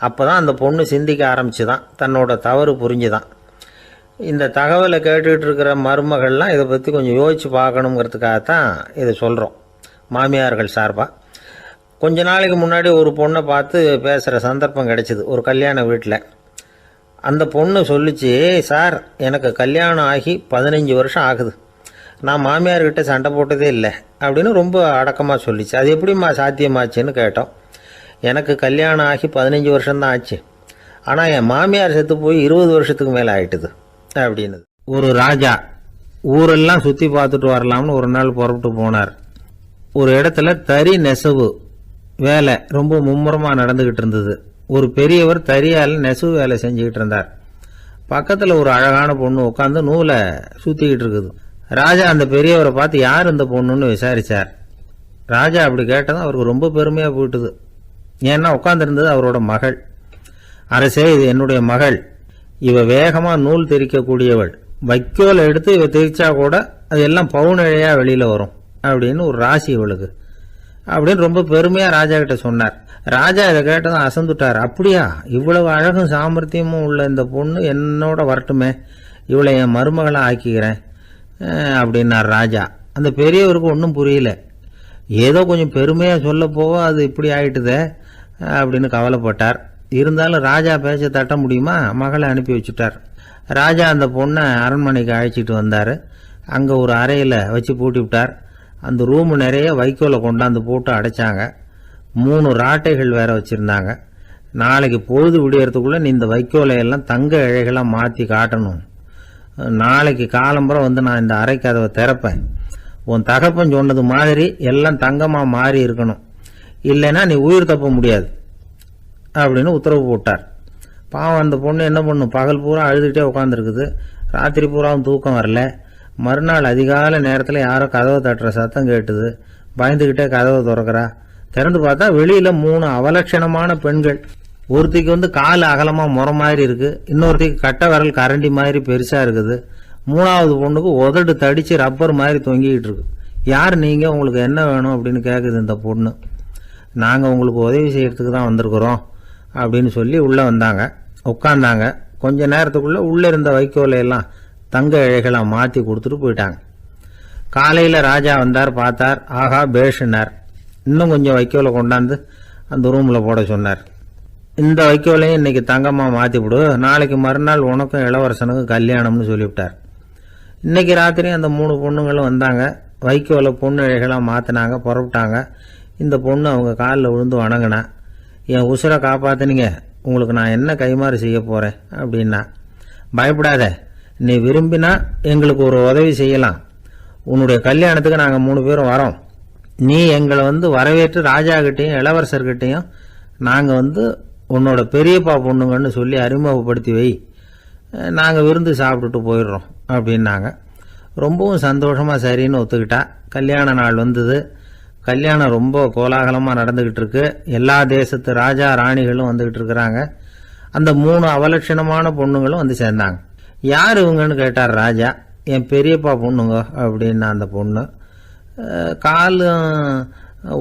அப்போ தான் அந்த பொண்ணு சிந்திக்க ஆரம்பிச்சு தான், தன்னோட தவறு புரிஞ்சுதான். இந்த தகவலை கேட்டுக்கிட்டு இருக்கிற மருமகள்லாம் இதை பற்றி கொஞ்சம் யோசித்து பார்க்கணுங்கிறதுக்காகத்தான் இதை சொல்கிறோம் மாமியார்கள் சார்பாக. கொஞ்ச நாளைக்கு முன்னாடி ஒரு பொண்ணை பார்த்து பேசுகிற சந்தர்ப்பம் கிடைச்சிது ஒரு கல்யாண வீட்டில். அந்த பொண்ணு சொல்லிச்சு, சார் எனக்கு கல்யாணம் ஆகி 15 வருஷம் ஆகுது, நான் மாமியார்கிட்ட சண்டை போட்டதே இல்லை அப்படின்னு ரொம்ப அடக்கமாக சொல்லிச்சு. அது எப்படிம்மா சாத்தியமாச்சுன்னு கேட்டோம். எனக்கு கல்யாணம் ஆகி 15 வருஷம்தான் ஆச்சு, ஆனால் என் மாமியார் செத்து போய் 20 வருஷத்துக்கு மேலே ஆயிட்டுது அப்படின்னு. ஒரு ராஜா ஊரெல்லாம் சுற்றி பார்த்துட்டு வரலாம்னு ஒரு நாள் புறப்பட்டு போனார். ஒரு இடத்துல தறி நெசவு வேலை ரொம்ப மும்முரமாக நடந்துக்கிட்டு இருந்தது. ஒரு பெரியவர் தறியால் நெசவு வேலை செஞ்சுக்கிட்டு இருந்தார். பக்கத்தில் ஒரு அழகான பொண்ணு உட்காந்து நூலை சுற்றிக்கிட்டு இருக்குது. ராஜா அந்த பெரியவரை பார்த்து யார் இந்த பொண்ணுன்னு விசாரித்தார். ராஜா அப்படி கேட்டதும் அவருக்கு ரொம்ப பெருமையாக போயிட்டுது. ஏன்னா உட்காந்துருந்தது அவரோட மகள். அரசே, இது என்னுடைய மகள், இவ வேகமாக நூல் திரிக்கக்கூடியவள், வைக்கோலை எடுத்து இவ திரிச்சா கூட அது எல்லாம் பவுனிழையாக வெளியில் வரும் அப்படின்னு ஒரு ராசி இவளுக்கு அப்படின்னு ரொம்ப பெருமையாக ராஜா கிட்ட சொன்னார். ராஜா இதை கேட்டதும் அசந்துட்டார். அப்படியா, இவ்வளவு அழகும் சாமர்த்தியமும் உள்ள இந்த பொண்ணு என்னோட வரட்டுமே, இவளை என் மருமகளை ஆக்கிக்கிறேன் அப்படின்னார் ராஜா. அந்த பெரியவருக்கு ஒன்றும் புரியல. ஏதோ கொஞ்சம் பெருமையாக சொல்ல போக அது இப்படி ஆயிட்டுதே அப்படின்னு கவலைப்பட்டார். இருந்தாலும் ராஜா பேச்ச தட்ட முடியுமா, மகளை அனுப்பி வச்சுட்டார். ராஜா அந்த பொண்ணை அரண்மனைக்கு அழைச்சிட்டு வந்தார். அங்கே ஒரு அறையில் வச்சு பூட்டி விட்டார். அந்த ரூமு நிறைய வைக்கோலை கொண்டாந்து போட்டு அடைச்சாங்க. 3 ராட்டைகள் வேற வச்சுருந்தாங்க. நாளைக்கு பொழுது விடியறதுக்குள்ளே நீ இந்த வைக்கோலையெல்லாம் தங்க இழைகளாக மாற்றி காட்டணும். நாளைக்கு காலம்புறம் வந்து நான் இந்த அறை கதவை திறப்பேன். உன் தகப்பன் சொன்னது மாதிரி எல்லாம் தங்கமாக மாறி இருக்கணும், இல்லைன்னா நீ உயிர் தப்ப முடியாது அப்படின்னு உத்தரவு போட்டார். பாவம் அந்த பொண்ணு என்ன பண்ணும், பகல் பூரா அழுதுகிட்டே உட்காந்துருக்குது. ராத்திரி பூராவும் தூக்கம் வரல. மறுநாள் அதிகாலை நேரத்தில் யாரோ கதவை தட்டுற சத்தம் கேட்டுது. பயந்துக்கிட்டே கதவை திறக்கிறா. திறந்து பார்த்தா வெளியில் 3 அவலட்சணமான பெண்கள். ஒருத்திக்கு வந்து கால் அகலமாக முறை மாதிரி இருக்குது, இன்னொருத்திக்கு கட்டை விரல் கரண்டி மாதிரி பெருசாக இருக்குது, 3ஆவது பொண்ணுக்கு உதடு தடித்து ரப்பர் மாதிரி தொங்கிக்கிட்டு இருக்கு. யார் நீங்கள், உங்களுக்கு என்ன வேணும் அப்படின்னு கேட்குது இந்த பொண்ணு. நாங்கள் உங்களுக்கு உதவி செய்யறதுக்கு தான் வந்திருக்கிறோம் அப்படின்னு சொல்லி உள்ளே வந்தாங்க, உட்காந்தாங்க. கொஞ்ச நேரத்துக்குள்ளே உள்ளே இருந்த வைக்கோலையெல்லாம் தங்க இழைகளாக மாற்றி கொடுத்துட்டு போயிட்டாங்க. காலையில் ராஜா வந்தார், பார்த்தார், ஆஹா பேஷுனார். இன்னும் கொஞ்சம் வைக்கோலை கொண்டாந்து அந்த ரூமில் போட சொன்னார். இந்த வைக்கோலையும் இன்னைக்கு தங்கமாக மாற்றிவிடு, நாளைக்கு மறுநாள் உனக்கும் இளவரசனுக்கும் கல்யாணம்னு சொல்லிவிட்டார். இன்னைக்கு ராத்திரி அந்த 3 பொண்ணுங்களும் வந்தாங்க. வைக்கோலை பொண்ணு இழைகளாக மாற்றினாங்க, புறப்பட்டாங்க. இந்த பொண்ணு அவங்க காலில் விழுந்து வணங்கினா, என் உசுரை காப்பாற்றினீங்க, உங்களுக்கு நான் என்ன கைமாறு செய்ய போகிறேன் அப்படின்னா. பயப்படாத, நீ விரும்பினா எங்களுக்கு ஒரு உதவி செய்யலாம். உன்னுடைய கல்யாணத்துக்கு நாங்கள் 3 பேரும் வரோம். நீ எங்களை வரவேற்று ராஜாக்கிட்டையும் இளவரசர்கிட்டையும் நாங்கள் உன்னோட பெரியப்பா பொண்ணுங்கன்னு சொல்லி அறிமுகப்படுத்தி வை, நாங்கள் விருந்து சாப்பிட்டுட்டு போயிடுறோம் அப்படின்னாங்க. ரொம்பவும் சந்தோஷமாக சரின்னு ஒத்துக்கிட்டா. கல்யாண நாள் வந்தது. கல்யாணம் ரொம்ப கோலாகலமாக நடந்துக்கிட்டு இருக்கு. எல்லா தேசத்து ராஜா ராணிகளும் வந்துக்கிட்டு இருக்கிறாங்க. அந்த 3 அவலட்சணமான பொண்ணுங்களும் வந்து சேர்ந்தாங்க. யார் இவங்கன்னு கேட்டார் ராஜா. என் பெரியப்பா பொண்ணுங்க அப்படின்னா அந்த பொண்ணு. காலும்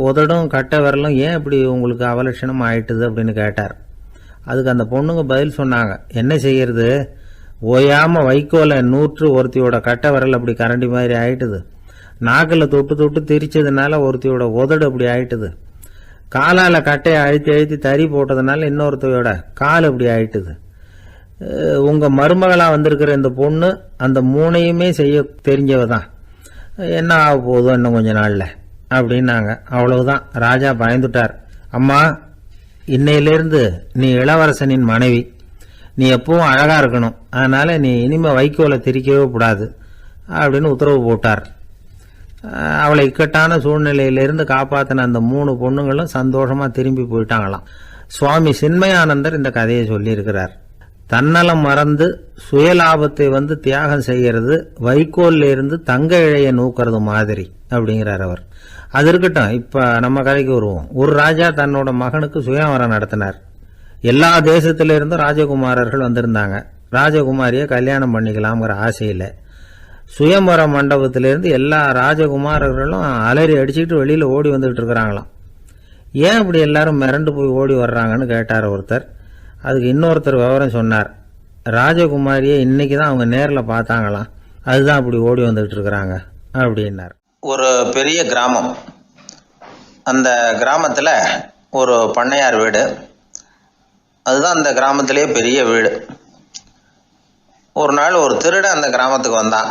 உதடும் கட்டை விரலும் ஏன் இப்படி உங்களுக்கு அவலட்சணம் ஆயிட்டுது அப்படின்னு கேட்டார். அதுக்கு அந்த பொண்ணுங்க பதில் சொன்னாங்க. என்ன செய்யறது, ஓயாமல் வைக்கோலை நூற்று ஒருத்தியோட கட்டை விரல் அப்படி கரண்டி மாதிரி ஆயிட்டுது. நாக்கில் தொட்டு தொட்டு திரிச்சதுனால ஒருத்தியோட உதடு அப்படி ஆயிட்டுது. காலால் கட்டையை அழுத்தி அழுத்தி தறி போட்டதுனால இன்னொருத்தையோட கால் அப்படி ஆயிட்டுது. உங்கள் மருமகளாக வந்திருக்கிற இந்த பொண்ணு அந்த 3ஐயுமே செய்ய தெரிஞ்சவ தான். என்ன ஆக போதும் இன்னும் கொஞ்ச நாளில் அப்படின்னாங்க. அவ்வளவுதான். ராஜா பயந்துட்டார். அம்மா, இன்னையிலேருந்து நீ இளவரசனின் மனைவி. நீ எப்பவும் அழகாக இருக்கணும். அதனால் நீ இனிமேல் வைக்கோலை திரிக்கவே கூடாது அப்படின்னு உத்தரவு போட்டார். அவளை இக்கட்டான சூழ்நிலையிலிருந்து காப்பாற்றின அந்த 3 பொண்ணுங்களும் சந்தோஷமாக திரும்பி போயிட்டாங்களாம். சுவாமி சின்மயானந்தர் இந்த கதையை சொல்லியிருக்கிறார். தன்னலம் மறந்து சுயலாபத்தை தியாகம் செய்கிறது வைக்கோல்ல இருந்து தங்க இழைய நூக்கிறது மாதிரி அப்படிங்கிறார் அவர். அது இருக்கட்டும், இப்ப நம்ம கதைக்கு வருவோம். ஒரு ராஜா தன்னோட மகனுக்கு சுயவரம் நடத்தினார். எல்லா தேசத்தில இருந்தும் ராஜகுமாரர்கள் வந்திருந்தாங்க. ராஜகுமாரியை கல்யாணம் பண்ணிக்கலாம்ங்கிற ஆசையில சுயம்பர மண்டபத்திலிருந்து எல்லா ராஜகுமாரர்களும் அலறி அடிச்சுக்கிட்டு வெளியில ஓடி வந்துகிட்டு இருக்கிறாங்களாம். ஏன் இப்படி எல்லாரும் மிரண்டு போய் ஓடி வர்றாங்கன்னு கேட்டார் ஒருத்தர். அதுக்கு இன்னொருத்தர் விவரம் சொன்னார். ராஜகுமாரியை இன்னைக்கு தான் அவங்க நேரில் பார்த்தாங்களாம், அதுதான் அப்படி ஓடி வந்துகிட்டு இருக்கிறாங்க அப்படின்னார். ஒரு பெரிய கிராமம். அந்த கிராமத்தில் ஒரு பண்ணையார் வீடு. அதுதான் அந்த கிராமத்திலேயே பெரிய வீடு. ஒரு நாள் ஒரு திருடன் அந்த கிராமத்துக்கு வந்தான்.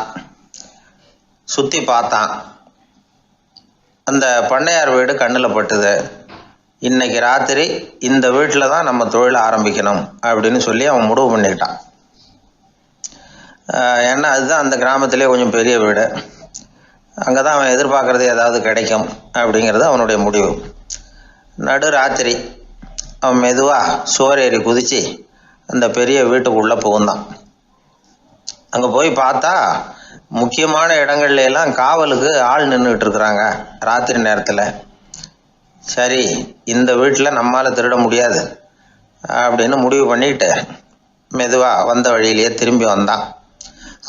சுற்றி பார்த்தான். அந்த பண்ணையார் வீடு கண்ணில் பட்டுது. இன்னைக்கு ராத்திரி இந்த வீட்டில் தான் நம்ம தொழில் ஆரம்பிக்கணும் அப்படின்னு சொல்லி அவன் முடிவு பண்ணிக்கிட்டான். ஏன்னா அதுதான் அந்த கிராமத்திலே கொஞ்சம் பெரிய வீடு. அங்கே தான் அவன் எதிர்பார்க்கறது ஏதாவது கிடைக்கும் அப்படிங்கிறது அவனுடைய முடிவு. நடு ராத்திரி அவன் மெதுவாக சுவரேறி குதித்து அந்த பெரிய வீட்டுக்குள்ளே புகுந்தான். அங்கே போய் பார்த்தா முக்கியமான இடங்கள்ல எல்லாம் காவலுக்கு ஆள் நின்றுக்கிட்டு இருக்கிறாங்க ராத்திரி நேரத்தில். சரி, இந்த வீட்டில் நம்மால் திருட முடியாது அப்படின்னு முடிவு பண்ணிட்டு மெதுவாக வந்த வழியிலேயே திரும்பி வந்தான்.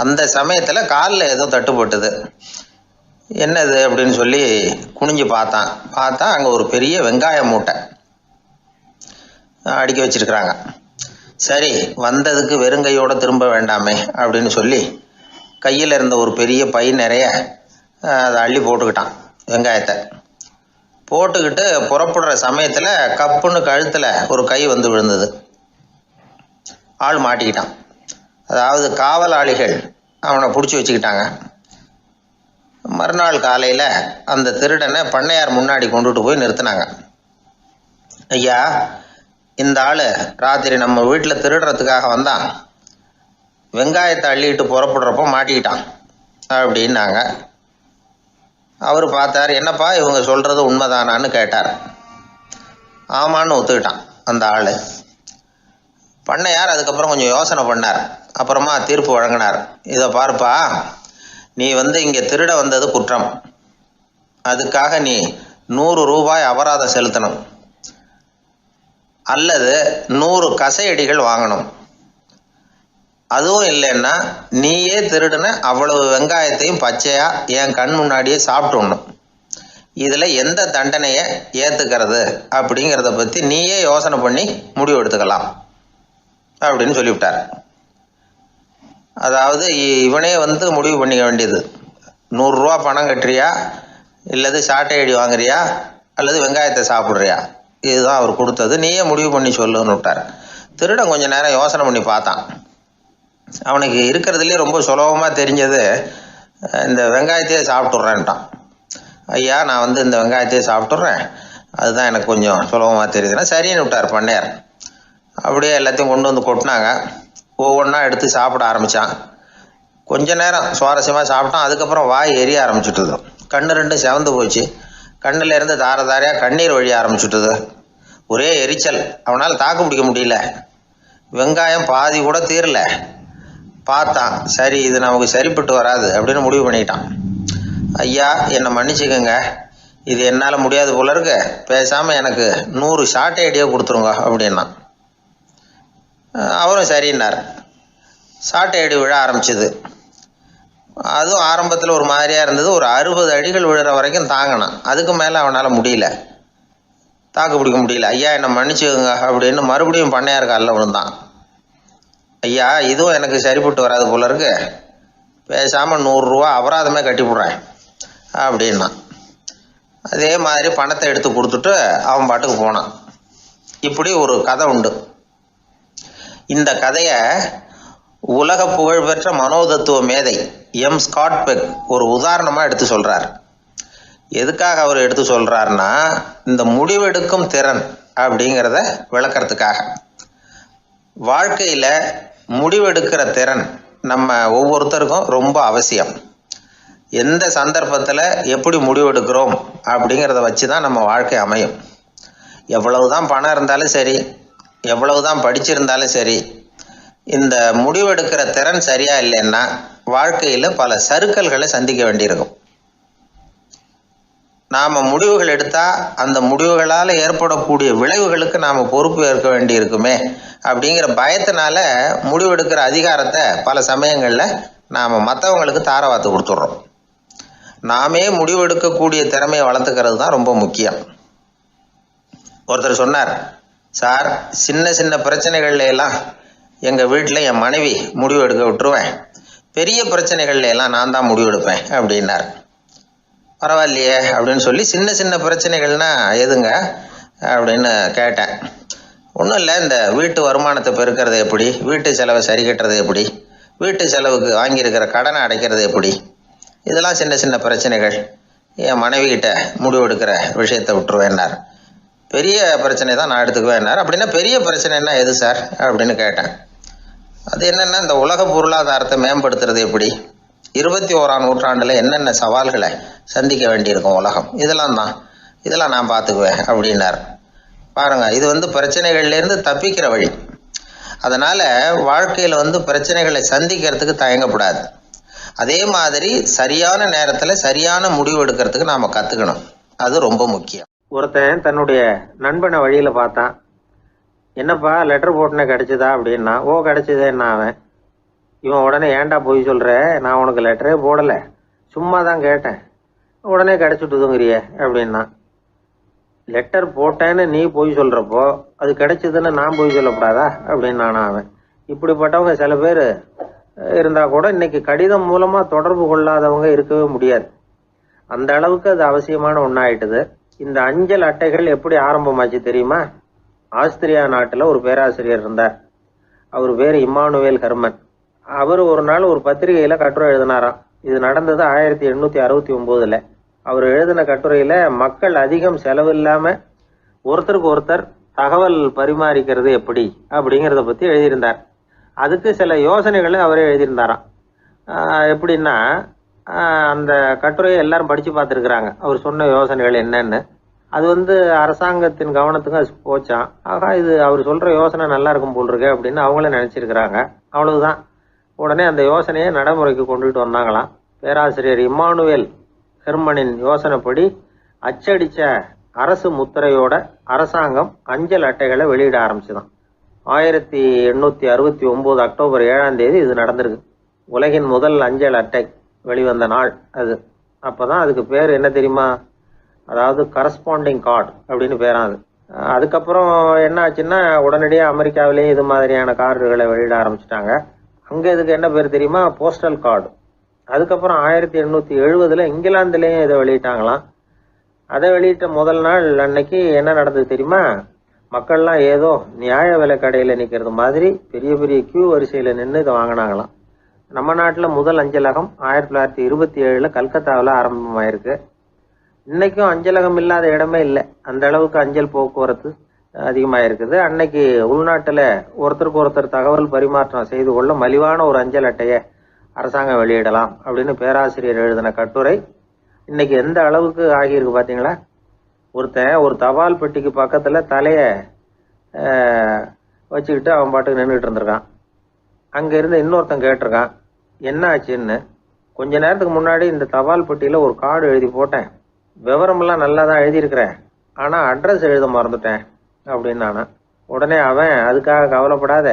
அந்த சமயத்தில் காலில் ஏதோ தட்டுப்பட்டுது. என்னது அப்படின்னு சொல்லி குனிஞ்சு பார்த்தா அங்கே ஒரு பெரிய வெங்காய மூட்டை அடுக்கி வச்சிருக்கிறாங்க. சரி, வந்ததுக்கு வெறுங்கையோடு திரும்ப வேண்டாமே அப்படின்னு சொல்லி கையில் இருந்த ஒரு பெரிய பை நிறைய அதை அள்ளி போட்டுக்கிட்டான். வெங்காயத்தை போட்டுக்கிட்டு புறப்படுற சமயத்தில் கப்புன்னு கழுத்தில் ஒரு கை விழுந்தது. ஆள் மாட்டிக்கிட்டான். அதாவது காவலாளிகள் அவனை பிடிச்சி வச்சுக்கிட்டாங்க. மறுநாள் காலையில் அந்த திருடனை பண்ணையார் முன்னாடி கொண்டுட்டு போய் நிறுத்தினாங்க. ஐயா, இந்த ஆள் ராத்திரி நம்ம வீட்டில் திருடுறதுக்காக வந்தான். வெங்காயத்தை அள்ளிட்டு புறப்படுறப்போ மாட்டிக்கிட்டான் அப்படின்னாங்க. அவர் பார்த்தார். என்னப்பா இவங்க சொல்கிறது உண்மைதானான்னு கேட்டார். ஆமான்னு ஒத்துக்கிட்டான் அந்த ஆள். பண்ணையார் அதுக்கப்புறம் கொஞ்சம் யோசனை பண்ணார். அப்புறமா தீர்ப்பு வழங்கினார். இதை பார்ப்பா, நீ இங்கே திருட வந்தது குற்றம். அதுக்காக நீ 100 ரூபாய் அபராதம் செலுத்தணும், அல்லது 100 கசையடிகள் வாங்கணும். அதுவும் இல்லைன்னா நீயே திருடுன அவ்வளவு வெங்காயத்தையும் பச்சையா என் கண் முன்னாடியே சாப்பிட்டுடணும். இதில் எந்த தண்டனையை ஏற்றுக்கிறது அப்படிங்கிறத பற்றி நீயே யோசனை பண்ணி முடிவு எடுத்துக்கலாம் அப்படின்னு சொல்லிவிட்டார். அதாவது இவனே முடிவு பண்ணிக்க வேண்டியது. 100 ரூபா பணம் கட்டுறியா, இல்லது சாட்டை அடி வாங்குறியா, அல்லது வெங்காயத்தை சாப்பிட்றியா? இதுதான் அவர் கொடுத்தது, நீயே முடிவு பண்ணி சொல்லுன்னு விட்டார். திருடன் கொஞ்ச நேரம் யோசனை பண்ணி பார்த்தான். அவனுக்கு இருக்கிறதுலே ரொம்ப சுலபமாக தெரிஞ்சது இந்த வெங்காயத்தையே சாப்பிட்டுட்றேன்ட்டான். ஐயா, நான் இந்த வெங்காயத்தையே சாப்பிட்டுட்றேன், அதுதான் எனக்கு கொஞ்சம் சுலபமாக தெரியுதுன்னா சரின்னு விட்டார் பண்ணையார். அப்படியே எல்லாத்தையும் கொண்டு வந்து கொட்டினாங்க. ஒவ்வொன்றா எடுத்து சாப்பிட ஆரம்பித்தான். கொஞ்ச நேரம் சுவாரஸ்யமாக சாப்பிட்டான். அதுக்கப்புறம் வாய் எரிய ஆரம்பிச்சுட்டுது. கண்ணு ரெண்டும் செவந்து போச்சு. கண்ணில் இருந்து தார தாரையாக கண்ணீர் வழிய ஆரம்பிச்சுட்டுது. ஒரே எரிச்சல். அவனால் தாக்கு பிடிக்க முடியல. வெங்காயம் பாதி கூட தீரல. பார்த்தான், சரி இது நமக்கு சரிப்பட்டு வராது அப்படின்னு முடிவு பண்ணிட்டான். ஐயா, என்னை மன்னிச்சுக்கோங்க, இது என்னால் முடியாது போல இருக்கு, பேசாமல் எனக்கு 100 சாட்டை அடியே கொடுத்துருங்க அப்படின்னா. அவரும் சரின்னார். சாட்டை அடி விழ ஆரம்பிச்சுது. அதுவும் ஆரம்பத்தில் ஒரு மாதிரியாக இருந்தது. ஒரு 60 அடிகள் விழுற வரைக்கும் தாங்கினான். அதுக்கு மேலே அவனால் முடியல, தாக்கு பிடிக்க முடியல. ஐயா, என்னை மன்னிச்சுக்கோங்க அப்படின்னு மறுபடியும் பண்ணையார் காலில் விழுந்தான். ஐயா, இதுவும் எனக்கு சரிப்பட்டு வராது போல இருக்கு, பேசாமல் 100 ரூபா அபராதமே கட்டிவிட்றேன் அப்படின்னா. அதே மாதிரி பணத்தை எடுத்து கொடுத்துட்டு அவன் பாட்டுக்கு போனான். இப்படி ஒரு கதை உண்டு. இந்த கதையை உலக புகழ்பெற்ற மனோதத்துவ மேதை எம் ஸ்காட் பெக் ஒரு உதாரணமாக எடுத்து சொல்கிறார். எதுக்காக அவர் எடுத்து சொல்கிறாருன்னா, இந்த முடிவெடுக்கும் திறன் அப்படிங்கிறத விளக்கறதுக்காக. வாழ்க்கையில் முடிவெடுக்கிற திறன் நம்ம ஒவ்வொருத்தருக்கும் ரொம்ப அவசியம். எந்த சந்தர்ப்பத்தில் எப்படி முடிவெடுக்கிறோம் அப்படிங்கிறத வச்சு தான் நம்ம வாழ்க்கை அமையும். எவ்வளவு தான் பணம் இருந்தாலும் சரி, எவ்வளவு தான் படிச்சிருந்தாலும் சரி, இந்த முடிவெடுக்கிற திறன் சரியா இல்லைன்னா வாழ்க்கையில் பல சறுக்கல்களை சந்திக்க வேண்டியிருக்கும். நாம் முடிவுகள் எடுத்தால் அந்த முடிவுகளால் ஏற்படக்கூடிய விளைவுகளுக்கு நாம் பொறுப்பு ஏற்க வேண்டியிருக்குமே அப்படிங்கிற பயத்தினால முடிவெடுக்கிற அதிகாரத்தை பல சமயங்களில் நாம் மற்றவங்களுக்கு தாரவாத்து கொடுத்துட்றோம். நாமே முடிவெடுக்கக்கூடிய திறமையை வளர்த்துக்கிறது தான் ரொம்ப முக்கியம். ஒருத்தர் சொன்னார், சார், சின்ன சின்ன பிரச்சனைகள்ல எல்லாம் எங்கள் வீட்டில் என் மனைவி முடிவு எடுக்க விட்டுருவேன், பெரிய பிரச்சனைகள்ல எல்லாம் நான் தான் முடிவெடுப்பேன் அப்படின்னார். பரவாயில்லையே அப்படின்னு சொல்லி, சின்ன சின்ன பிரச்சனைகள்னா எதுங்க அப்படின்னு கேட்டேன். ஒன்றும் இல்லை, இந்த வீட்டு வருமானத்தை பெருக்கிறது எப்படி, வீட்டு செலவை சரி கட்டுறது எப்படி, வீட்டு செலவுக்கு வாங்கியிருக்கிற கடனை அடைக்கிறது எப்படி, இதெல்லாம் சின்ன சின்ன பிரச்சனைகள், என் மனைவிகிட்ட முடிவெடுக்கிற விஷயத்தை விட்டுருவேன்னார். பெரிய பிரச்சனை தான் நான் எடுத்துக்குவேன்னார். அப்படின்னா பெரிய பிரச்சனைன்னா எது சார் அப்படின்னு கேட்டேன். அது என்னென்னா, இந்த உலக பொருளாதாரத்தை மேம்படுத்துறது எப்படி, 21ஆம் நூற்றாண்டில் என்னென்ன சவால்களை சந்திக்க வேண்டியிருக்கும் உலகம், இதெல்லாம் நான் பார்த்துக்குவேன் அப்படின்னார். பாருங்கள், இது பிரச்சனைகள்லேருந்து தப்பிக்கிற வழி. அதனால் வாழ்க்கையில் பிரச்சனைகளை சந்திக்கிறதுக்கு தயங்கக்கூடாது. அதே மாதிரி சரியான நேரத்தில் சரியான முடிவு எடுக்கிறதுக்கு நாம் கற்றுக்கணும். அது ரொம்ப முக்கியம். ஒருத்தன் தன்னுடைய நண்பனை வழியில் பார்த்தான். என்னப்பா லெட்டர் போட்டுனே கிடச்சிதா அப்படின்னா. ஓ, கிடச்சிதேன்னா அவன். இவன் உடனே, ஏன்டா போய் சொல்கிற, நான் உனக்கு லெட்டரே போடலை, சும்மா தான் கேட்டேன், உடனே கிடச்சிட்டுதுங்கிறிய அப்படின்னா. லெட்டர் போட்டேன்னு நீ போய் சொல்கிறப்போ அது கிடைச்சதுன்னு நான் போய் சொல்லக்கூடாதா அப்படின்னு நானா அவன். இப்படிப்பட்டவங்க சில பேர் இருந்தால் கூட இன்னைக்கு கடிதம் மூலமாக தொடர்பு கொள்ளாதவங்க இருக்கவே முடியாது. அந்த அளவுக்கு அது அவசியமான ஒன்றாயிட்டுது. இந்த அஞ்சல் அட்டைகள் எப்படி ஆரம்பமாச்சு தெரியுமா? ஆஸ்திரியா நாட்டில் ஒரு பேராசிரியர் இருந்தார். அவர் பேர் இம்மானுவேல் ஹெர்மன். அவர் ஒரு நாள் ஒரு பத்திரிகையில் கட்டுரை எழுதினாராம். இது நடந்தது 1869. அவர் எழுதின கட்டுரையில் மக்கள் அதிகம் செலவு இல்லாமல் ஒருத்தருக்கு ஒருத்தர் தகவல் பரிமாறிக்கிறது எப்படி அப்படிங்கிறத பற்றி எழுதியிருந்தார். அதுக்கு சில யோசனைகளை அவரே எழுதியிருந்தாராம். எப்படின்னா, அந்த கட்டுரையை எல்லாரும் படித்து பார்த்துருக்குறாங்க, அவர் சொன்ன யோசனைகள் என்னன்னு. அது அரசாங்கத்தின் கவனத்துக்கு அது போச்சான். ஆகா, இது அவர் சொல்கிற யோசனை நல்லா இருக்கும் போல் இருக்கு அப்படின்னு அவங்களே நினச்சிருக்கிறாங்க. அவ்வளவுதான். உடனே அந்த யோசனையை நடைமுறைக்கு கொண்டுகிட்டு வந்தாங்களாம். பேராசிரியர் இம்மானுவேல் ஹெர்மனின் யோசனைப்படி அச்சடித்த அரசு முத்திரையோட அரசாங்கம் அஞ்சல் அட்டைகளை வெளியிட ஆரம்பிச்சுதான். 1869 அக்டோபர் 7ஆம் தேதி இது நடந்திருக்கு. உலகின் முதல் அஞ்சல் அட்டை வெளிவந்த நாள் அது. அப்போதான் அதுக்கு பேர் என்ன தெரியுமா? அதாவது கரஸ்பாண்டிங் கார்டு அப்படின்னு பேராது. அதுக்கப்புறம் என்ன ஆச்சுன்னா, உடனடியாக அமெரிக்காவிலேயே இது மாதிரியான கார்டுகளை வெளியிட ஆரம்பிச்சிட்டாங்க. அங்கே இதுக்கு என்ன பேர் தெரியுமா? Postal card. அதுக்கப்புறம் 1870 இங்கிலாந்துலேயும் இதை வெளியிட்டாங்களாம். அதை வெளியிட்ட முதல் நாள் அன்னைக்கு என்ன நடந்தது தெரியுமா? மக்கள்லாம் ஏதோ நியாய விலை கடையில் நிற்கிறது மாதிரி பெரிய பெரிய கியூ வரிசையில் நின்று இதை வாங்கினாங்களாம். நம்ம நாட்டில் முதல் அஞ்சலகம் 1927 கல்கத்தாவில் ஆரம்பமாயிருக்கு. இன்னைக்கும் அஞ்சலகம் இல்லாத இடமே இல்லை. அந்த அளவுக்கு அஞ்சல் போக்குவரத்து அதிகமாக இருக்குது. அன்னைக்கு உள்நாட்டில் ஒருத்தருக்கு ஒருத்தர் தகவல் பரிமாற்றம் செய்து கொள்ள மலிவான ஒரு அஞ்சல் அட்டையை அரசாங்கம் வெளியிடலாம் அப்படின்னு பேராசிரியர் எழுதின கட்டுரை இன்னைக்கு எந்த அளவுக்கு ஆகியிருக்கு பார்த்தீங்களா? ஒருத்தன் ஒரு தபால் பெட்டிக்கு பக்கத்தில் தலையை வச்சுக்கிட்டு அவன் பாட்டுக்கு நின்றுட்டு இருந்திருக்கான். அங்கே இருந்து இன்னொருத்தன் கேட்டிருக்கான், என்ன ஆச்சுன்னு. கொஞ்ச நேரத்துக்கு முன்னாடி இந்த தபால் பெட்டியில் ஒரு கார்டு எழுதி போட்டேன், விவரமெல்லாம் நல்லா தான் எழுதியிருக்கிறேன், ஆனால் அட்ரஸ் எழுத மறந்துட்டேன் அப்படின்னு நானா. உடனே அவன், அதுக்காக கவலைப்படாத,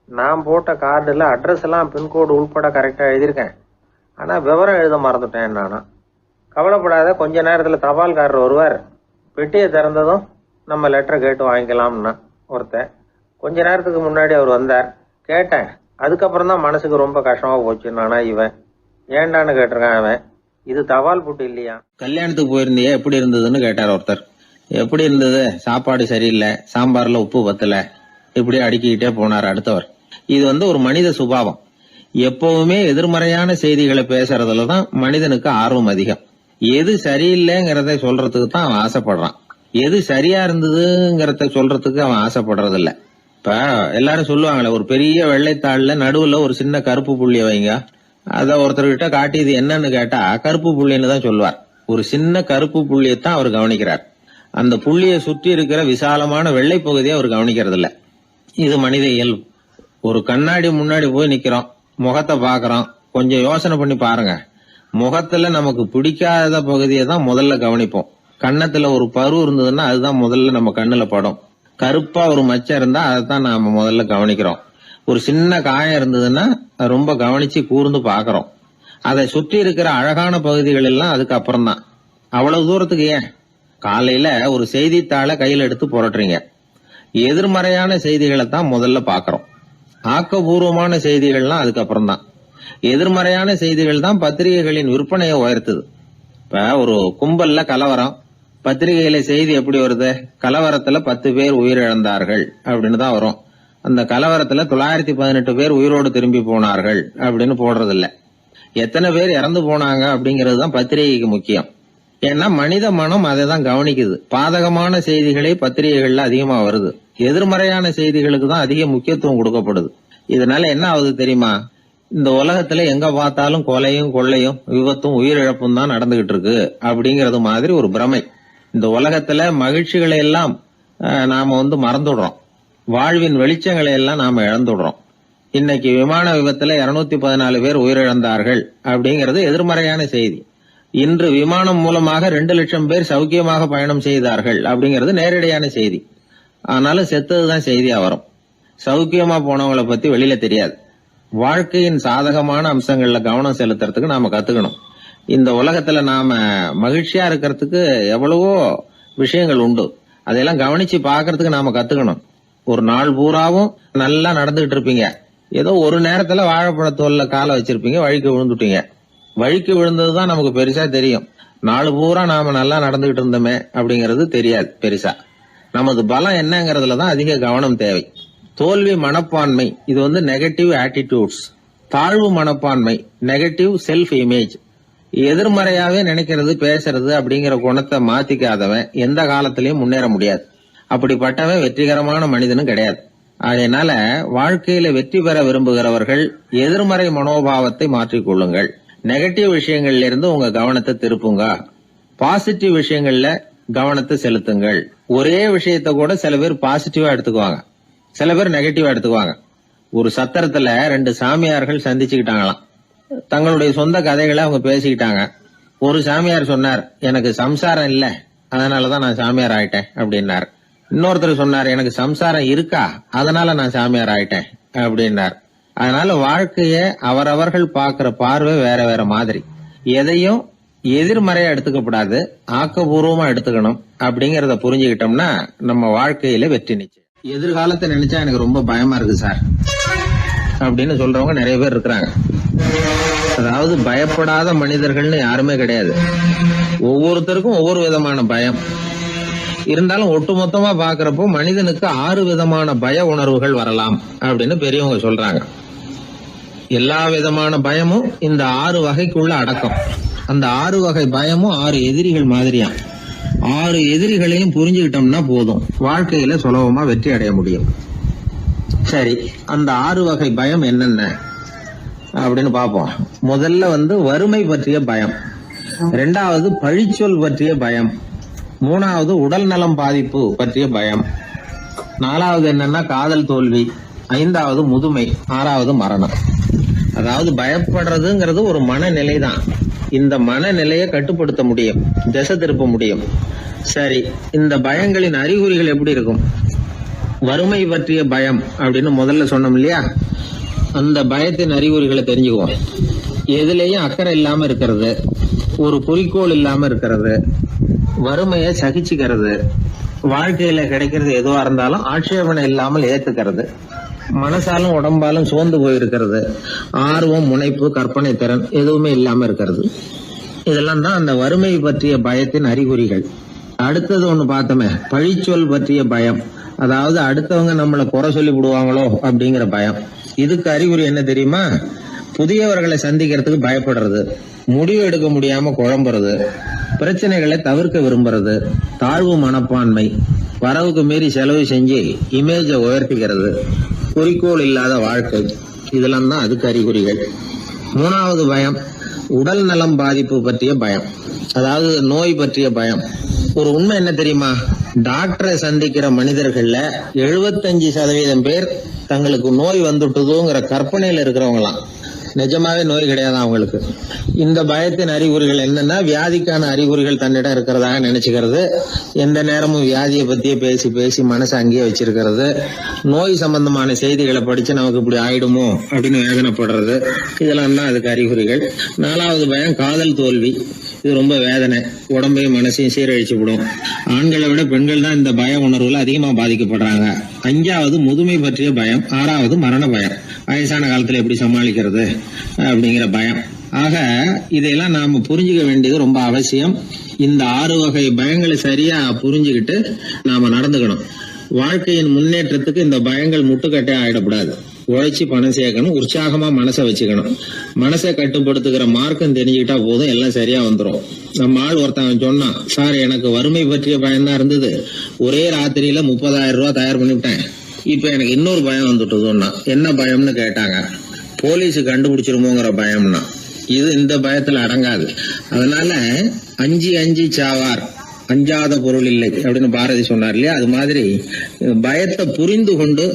நான் போட்ட கார்டில் அட்ரஸ் எல்லாம் பின்கோடு உள்பட கரெக்டாக எழுதியிருக்கேன், ஆனால் விவரம் எழுத மறந்துட்டேன் நானா. கவலைப்படாத, கொஞ்ச நேரத்தில் தபால்காரர் வருவார், பெட்டியை திறந்ததும் நம்ம லெட்டரை கேட்டு வாங்கிக்கலாம்னா ஒருத்தன். கொஞ்ச நேரத்துக்கு முன்னாடி அவர் வந்தார், கேட்டேன், அதுக்கப்புறம் தான் மனசுக்கு ரொம்ப கஷ்டமாக போச்சு நானா. இவன் ஏண்டான்னு கேட்டிருக்கான். அவன், இது தபால் புட்டு இல்லையா? கல்யாணத்துக்கு போயிருந்தியா, எப்படி இருந்ததுன்னு கேட்டார் ஒருத்தர். எப்படி இருந்தது? சாப்பாடு சரியில்லை, சாம்பார்ல உப்பு பத்தல, இப்படி அடுக்கிக்கிட்டே போனார் அடுத்தவர். இது ஒரு மனித சுபாவம். எப்பவுமே எதிர்மறையான செய்திகளை பேசுறதுல தான் மனிதனுக்கு ஆர்வம் அதிகம். எது சரியில்லைங்கிறத சொல்றதுக்கு தான் அவன் ஆசைப்படுறான். எது சரியா இருந்ததுங்கிறத சொல்றதுக்கு அவன் ஆசைப்படுறது இல்ல. இப்ப எல்லாரும் சொல்லுவாங்களே, ஒரு பெரிய வெள்ளைத்தாள்ல நடுவுல ஒரு சின்ன கருப்பு புள்ளிய வைங்க, அத ஒருத்தர்கிட்ட காட்டி இது என்னன்னு கேட்டா கருப்பு புள்ளின்னு தான் சொல்லுவார். ஒரு சின்ன கருப்பு புள்ளியத்தான் அவர் கவனிக்கிறார். அந்த புள்ளியை சுற்றி இருக்கிற விசாலமான வெள்ளை பகுதியை அவர் கவனிக்கிறது இல்ல. இது மனித இயல்பு. ஒரு கண்ணாடி முன்னாடி போய் நிக்கிறோம், முகத்தை பாக்குறோம், கொஞ்சம் யோசனை பண்ணி பாருங்க. முகத்துல நமக்கு பிடிக்காத பகுதியை தான் முதல்ல கவனிப்போம். கன்னத்துல ஒரு பரு இருந்ததுன்னா அதுதான் முதல்ல நம்ம கண்ணுல படும். கருப்பா ஒரு மச்சம் இருந்தா அதைத்தான் நாம முதல்ல கவனிக்கிறோம். ஒரு சின்ன காயம் இருந்ததுன்னா ரொம்ப கவனிச்சு கூர்ந்து பாக்குறோம். அதை சுற்றி இருக்கிற அழகான பகுதிகள் எல்லாம் அதுக்கு அப்புறம் தான். அவ்வளவு தூரத்துக்கு ஏன்? காலையில ஒரு செய்தித்தாளை கையில எடுத்து புரட்டுறீங்க, எதிர்மறையான செய்திகளை தான் முதல்ல பாக்குறோம். ஆக்கப்பூர்வமான செய்திகள்லாம் அதுக்கப்புறம் தான். எதிர்மறையான செய்திகள் தான் பத்திரிகைகளின் விற்பனையை உயர்த்துது. இப்ப ஒரு கும்பல்ல கலவரம், பத்திரிகையில செய்தி எப்படி வருது? கலவரத்துல 10 பேர் உயிரிழந்தார்கள் அப்படின்னு தான் வரும். அந்த கலவரத்துல 918 பேர் உயிரோடு திரும்பி போனார்கள் அப்படின்னு போடுறது இல்ல. எத்தனை பேர் இறந்து போனாங்க அப்படிங்கிறது தான் பத்திரிகைக்கு முக்கியம். ஏன்னா மனித மனம் அதை தான் கவனிக்குது. பாதகமான செய்திகளே பத்திரிகைகள்ல அதிகமா வருது, எதிர்மறையான செய்திகளுக்கு தான் அதிக முக்கியத்துவம் கொடுக்கப்படுது. இதனால என்ன ஆகுது தெரியுமா? இந்த உலகத்துல எங்க பார்த்தாலும் கொலையும் கொள்ளையும் விபத்தும் உயிரிழப்பும் தான் நடந்துகிட்டு இருக்கு அப்படிங்கறது மாதிரி ஒரு பிரமை. இந்த உலகத்துல மகிழ்ச்சிகளை எல்லாம் நாம மறந்துடுறோம். வாழ்வின் வெளிச்சங்களை எல்லாம் நாம இழந்துடுறோம். இன்னைக்கு விமான விபத்துல 214 பேர் உயிரிழந்தார்கள் அப்படிங்கிறது எதிர்மறையான செய்தி. இன்று விமானம் மூலமாக 2 லட்சம் பேர் சௌக்கியமாக பயணம் செய்தார்கள் அப்படிங்கிறது நேரடியான செய்தி. ஆனாலும் செத்ததுதான் செய்தியா வரும். சௌக்கியமா போனவங்களை பத்தி வெளியில தெரியாது. வாழ்க்கையின் சாதகமான அம்சங்கள்ல கவனம் செலுத்துறதுக்கு நாம கத்துக்கணும். இந்த உலகத்துல நாம மகிழ்ச்சியா இருக்கிறதுக்கு எவ்வளவோ விஷயங்கள் உண்டு. அதையெல்லாம் கவனிச்சு பாக்குறதுக்கு நாம கத்துக்கணும். ஒரு நாள் பூராவும் நல்லா நடந்துகிட்டு இருப்பீங்க, ஏதோ ஒரு நேரத்துல வாழைப்பழத்தோல்ல காலை வச்சிருப்பீங்க, வழிக்கு விழுந்துட்டீங்க. வழிக்கு விழுந்ததுதான் நமக்கு பெருசா தெரியும். நாலு பூரா நாம நல்லா நடந்துகிட்டு இருந்தோமே அப்படிங்கறது தெரியாது பெருசா. நமது பலம் என்னங்கறதுலதான் அதிக கவனம் தேவை. தோல்வி மனப்பான்மை, இது நெகட்டிவ் ஆட்டிடியூட்ஸ். தாழ்வு மனப்பான்மை, நெகட்டிவ் செல்ஃப் இமேஜ். எதிர்மறையாவே நினைக்கிறது பேசுறது அப்படிங்கிற குணத்தை மாத்திக்காதவன் எந்த காலத்திலயும் முன்னேற முடியாது. அப்படிப்பட்டவன் வெற்றிகரமான மனிதனும் கிடையாது. அதனால வாழ்க்கையில வெற்றி பெற விரும்புகிறவர்கள் எதிர்மறை மனோபாவத்தை மாற்றிக்கொள்ளுங்கள். நெகட்டிவ் விஷயங்கள்ல இருந்து உங்க கவனத்தை திருப்புங்க. பாசிட்டிவ் விஷயங்கள்ல கவனத்தை செலுத்துங்கள். ஒரே விஷயத்த கூட சில பேர் பாசிட்டிவா எடுத்துக்குவாங்க, சில பேர் நெகட்டிவா எடுத்துக்குவாங்க. ஒரு சத்திரத்துல 2 சாமியார்கள் சந்திச்சுக்கிட்டாங்களாம். தங்களுடைய சொந்த கதைகளை அவங்க பேசிக்கிட்டாங்க. ஒரு சாமியார் சொன்னார், எனக்கு சம்சாரம் இல்ல, அதனாலதான் நான் சாமியார் ஆயிட்டேன் அப்படின்னார். இன்னொருத்தர் சொன்னார், எனக்கு சம்சாரம் இருக்கா, அதனால நான் சாமியார் ஆயிட்டேன் அப்படின்னார். அதனால வாழ்க்கைய அவரவர்கள் பாக்குற பார்வை வேற வேற மாதிரி. எதையும் எதிர்மறையா எடுத்துக்கப்படாது, ஆக்கப்பூர்வமா எடுத்துக்கணும். அப்படிங்கறத புரிஞ்சுக்கிட்டோம்னா நம்ம வாழ்க்கையில வெற்றி நிச்சயம். எதிர்காலத்தை நினைச்சா எனக்கு ரொம்ப பயமா இருக்கு சார் அப்படின்னு சொல்றவங்க நிறைய பேர் இருக்கிறாங்க. அதாவது பயப்படாத மனிதர்கள்னு யாருமே கிடையாது. ஒவ்வொருத்தருக்கும் ஒவ்வொரு விதமான பயம் இருந்தாலும் ஒட்டுமொத்தமா பாக்குறப்போ மனிதனுக்கு 6 விதமான பய உணர்வுகள் வரலாம் அப்படின்னு பெரியவங்க சொல்றாங்க. எல்லா விதமான பயமும் இந்த 6 வகைக்குள்ள அடக்கம். அந்த 6 வகை பயமும் 6 எதிரிகள் மாதிரியா. 6 எதிரிகளையும் புரிஞ்சுக்கிட்டோம்னா போதும், வாழ்க்கையில சுலபமா வெற்றி அடைய முடியும். சரி, அந்த 6 வகை பயம் என்னென்ன அப்படின்னு பார்ப்போம். முதல்ல வறுமை பற்றிய பயம், 2வது பழிச்சொல் பற்றிய பயம், 3வது உடல் நலம் பாதிப்பு பற்றிய பயம், 4வது என்னன்னா காதல் தோல்வி, 5வது முதுமை, 6வது மரணம். அதாவது பயப்படுறதுங்கிறது ஒரு மனநிலை தான். இந்த மனநிலையை கட்டுப்படுத்த முடியும், திசை திருப்ப முடியும். சரி, இந்த பயங்களின் அறிகுறிகள் எப்படி இருக்கும்? வறுமை பற்றிய பயம் அப்படின்னு முதல்ல சொன்னோம் இல்லையா, அந்த பயத்தின் அறிகுறிகளை தெரிஞ்சுக்குவோம். எதுலேயும் அக்கறை இல்லாம இருக்கிறது, ஒரு குறிக்கோள் இல்லாம இருக்கிறது, வறுமையை சகிச்சுக்கிறது, வாழ்க்கையில கிடைக்கிறது எதுவா இருந்தாலும் ஆட்சேபனை இல்லாமல் ஏத்துக்கிறது, மனசாலும் உடம்பாலும் சோர்ந்து போயிருக்கிறது, ஆர்வம், முனைப்பு, கற்பனை திறன் எதுவுமே இல்லாம இருக்கிறது. இதெல்லாம் தான் அந்த வறுமை பற்றிய பயத்தின் அறிகுறிகள். அடுத்தது ஒண்ணு பார்த்தோமே, பழிச்சொல் பற்றிய பயம். அதாவது அடுத்தவங்க நம்மளை குறை சொல்லி விடுவாங்களோ அப்படிங்கிற பயம். இதுக்கு அறிகுறி என்ன தெரியுமா? புதியவர்களை சந்திக்கிறதுக்கு பயப்படுறது, முடிவு எடுக்க முடியாம குழம்புறது, பிரச்சனைகளை தவிர்க்க விரும்புறது, தாழ்வு மனப்பான்மை, வரவுக்கு மீறி செலவு செஞ்சு இமேஜை உயர்த்திக்கிறது, குறிக்கோள் இல்லாத வாழ்க்கை. இதெல்லாம் தான் அதுக்கு அறிகுறிகள். 3வது பயம் உடல் நலம் பாதிப்பு பற்றிய பயம், அதாவது நோய் பற்றிய பயம். ஒரு உண்மை என்ன தெரியுமா? டாக்டரை சந்திக்கிற மனிதர்கள்ல 75% பேர் தங்களுக்கு நோய் வந்துட்டுதுங்கிற கற்பனையில இருக்கிறவங்களாம். நிஜமாவே நோய் கிடையாது அவங்களுக்கு. இந்த பயத்தின் அறிகுறிகள் என்னன்னா, வியாதிக்கான அறிகுறிகள் தன்னிடம் இருக்கிறதாக நினைச்சுக்கிறது, எந்த நேரமும் வியாதியை பத்தியே பேசி பேசி மனசை அங்கேயே வச்சிருக்கிறது, நோய் சம்பந்தமான செய்திகளை படிச்சு நமக்கு இப்படி ஆயிடுமோ அப்படின்னு வேதனைப்படுறது. இதெல்லாம் தான் அதுக்கு அறிகுறிகள். 4வது பயம் காதல் தோல்வி. இது ரொம்ப வேதனை, உடம்பையும் மனசையும் சீரழிச்சு விடும். ஆண்களை விட பெண்கள் தான் இந்த பய உணர்வுல அதிகமா பாதிக்கப்படுறாங்க. 5வது முதுமை பற்றிய பயம். 6வது மரண பயம், வயசான காலத்துல எப்படி சமாளிக்கிறது அப்படிங்கிற பயம். ஆக இதையெல்லாம் நாம புரிஞ்சுக்க வேண்டியது ரொம்ப அவசியம். இந்த 6 வகை பயங்களை சரியா புரிஞ்சுக்கிட்டு நாம நடந்துக்கணும். வாழ்க்கையின் முன்னேற்றத்துக்கு இந்த பயங்கள் முட்டுக்கட்டே ஆயிடக்கூடாது. உழைச்சி பணம் சேர்க்கணும், உற்சாகமா மனசை வச்சுக்கணும். மனசை கட்டுப்படுத்துகிற மார்க்கம் தெரிஞ்சுக்கிட்டா போதும், எல்லாம் சரியா வந்துடும். நம்ம ஆள் ஒருத்தன் சொன்னான், சார் எனக்கு வறுமை பற்றிய பயம்தான் இருந்தது, ஒரே ராத்திரியில 30,000 ரூபாய் தயார் பண்ணிவிட்டேன், இப்ப எனக்கு இன்னொரு பயம் வந்துட்டுதுன்னா. என்ன பயம்னு கேட்டாங்க. போலீஸ் கண்டுபிடிச்சிருமோங்கிற பயம்னா. இது இந்த பயத்துல அடங்காது. அதனால அஞ்சி அஞ்சி சாவார், அஞ்சாத பொருள் இல்லை அப்படின்னு பாரதி சொன்னார் இல்லையா, அது மாதிரி பயத்தை புரிந்து கொண்டு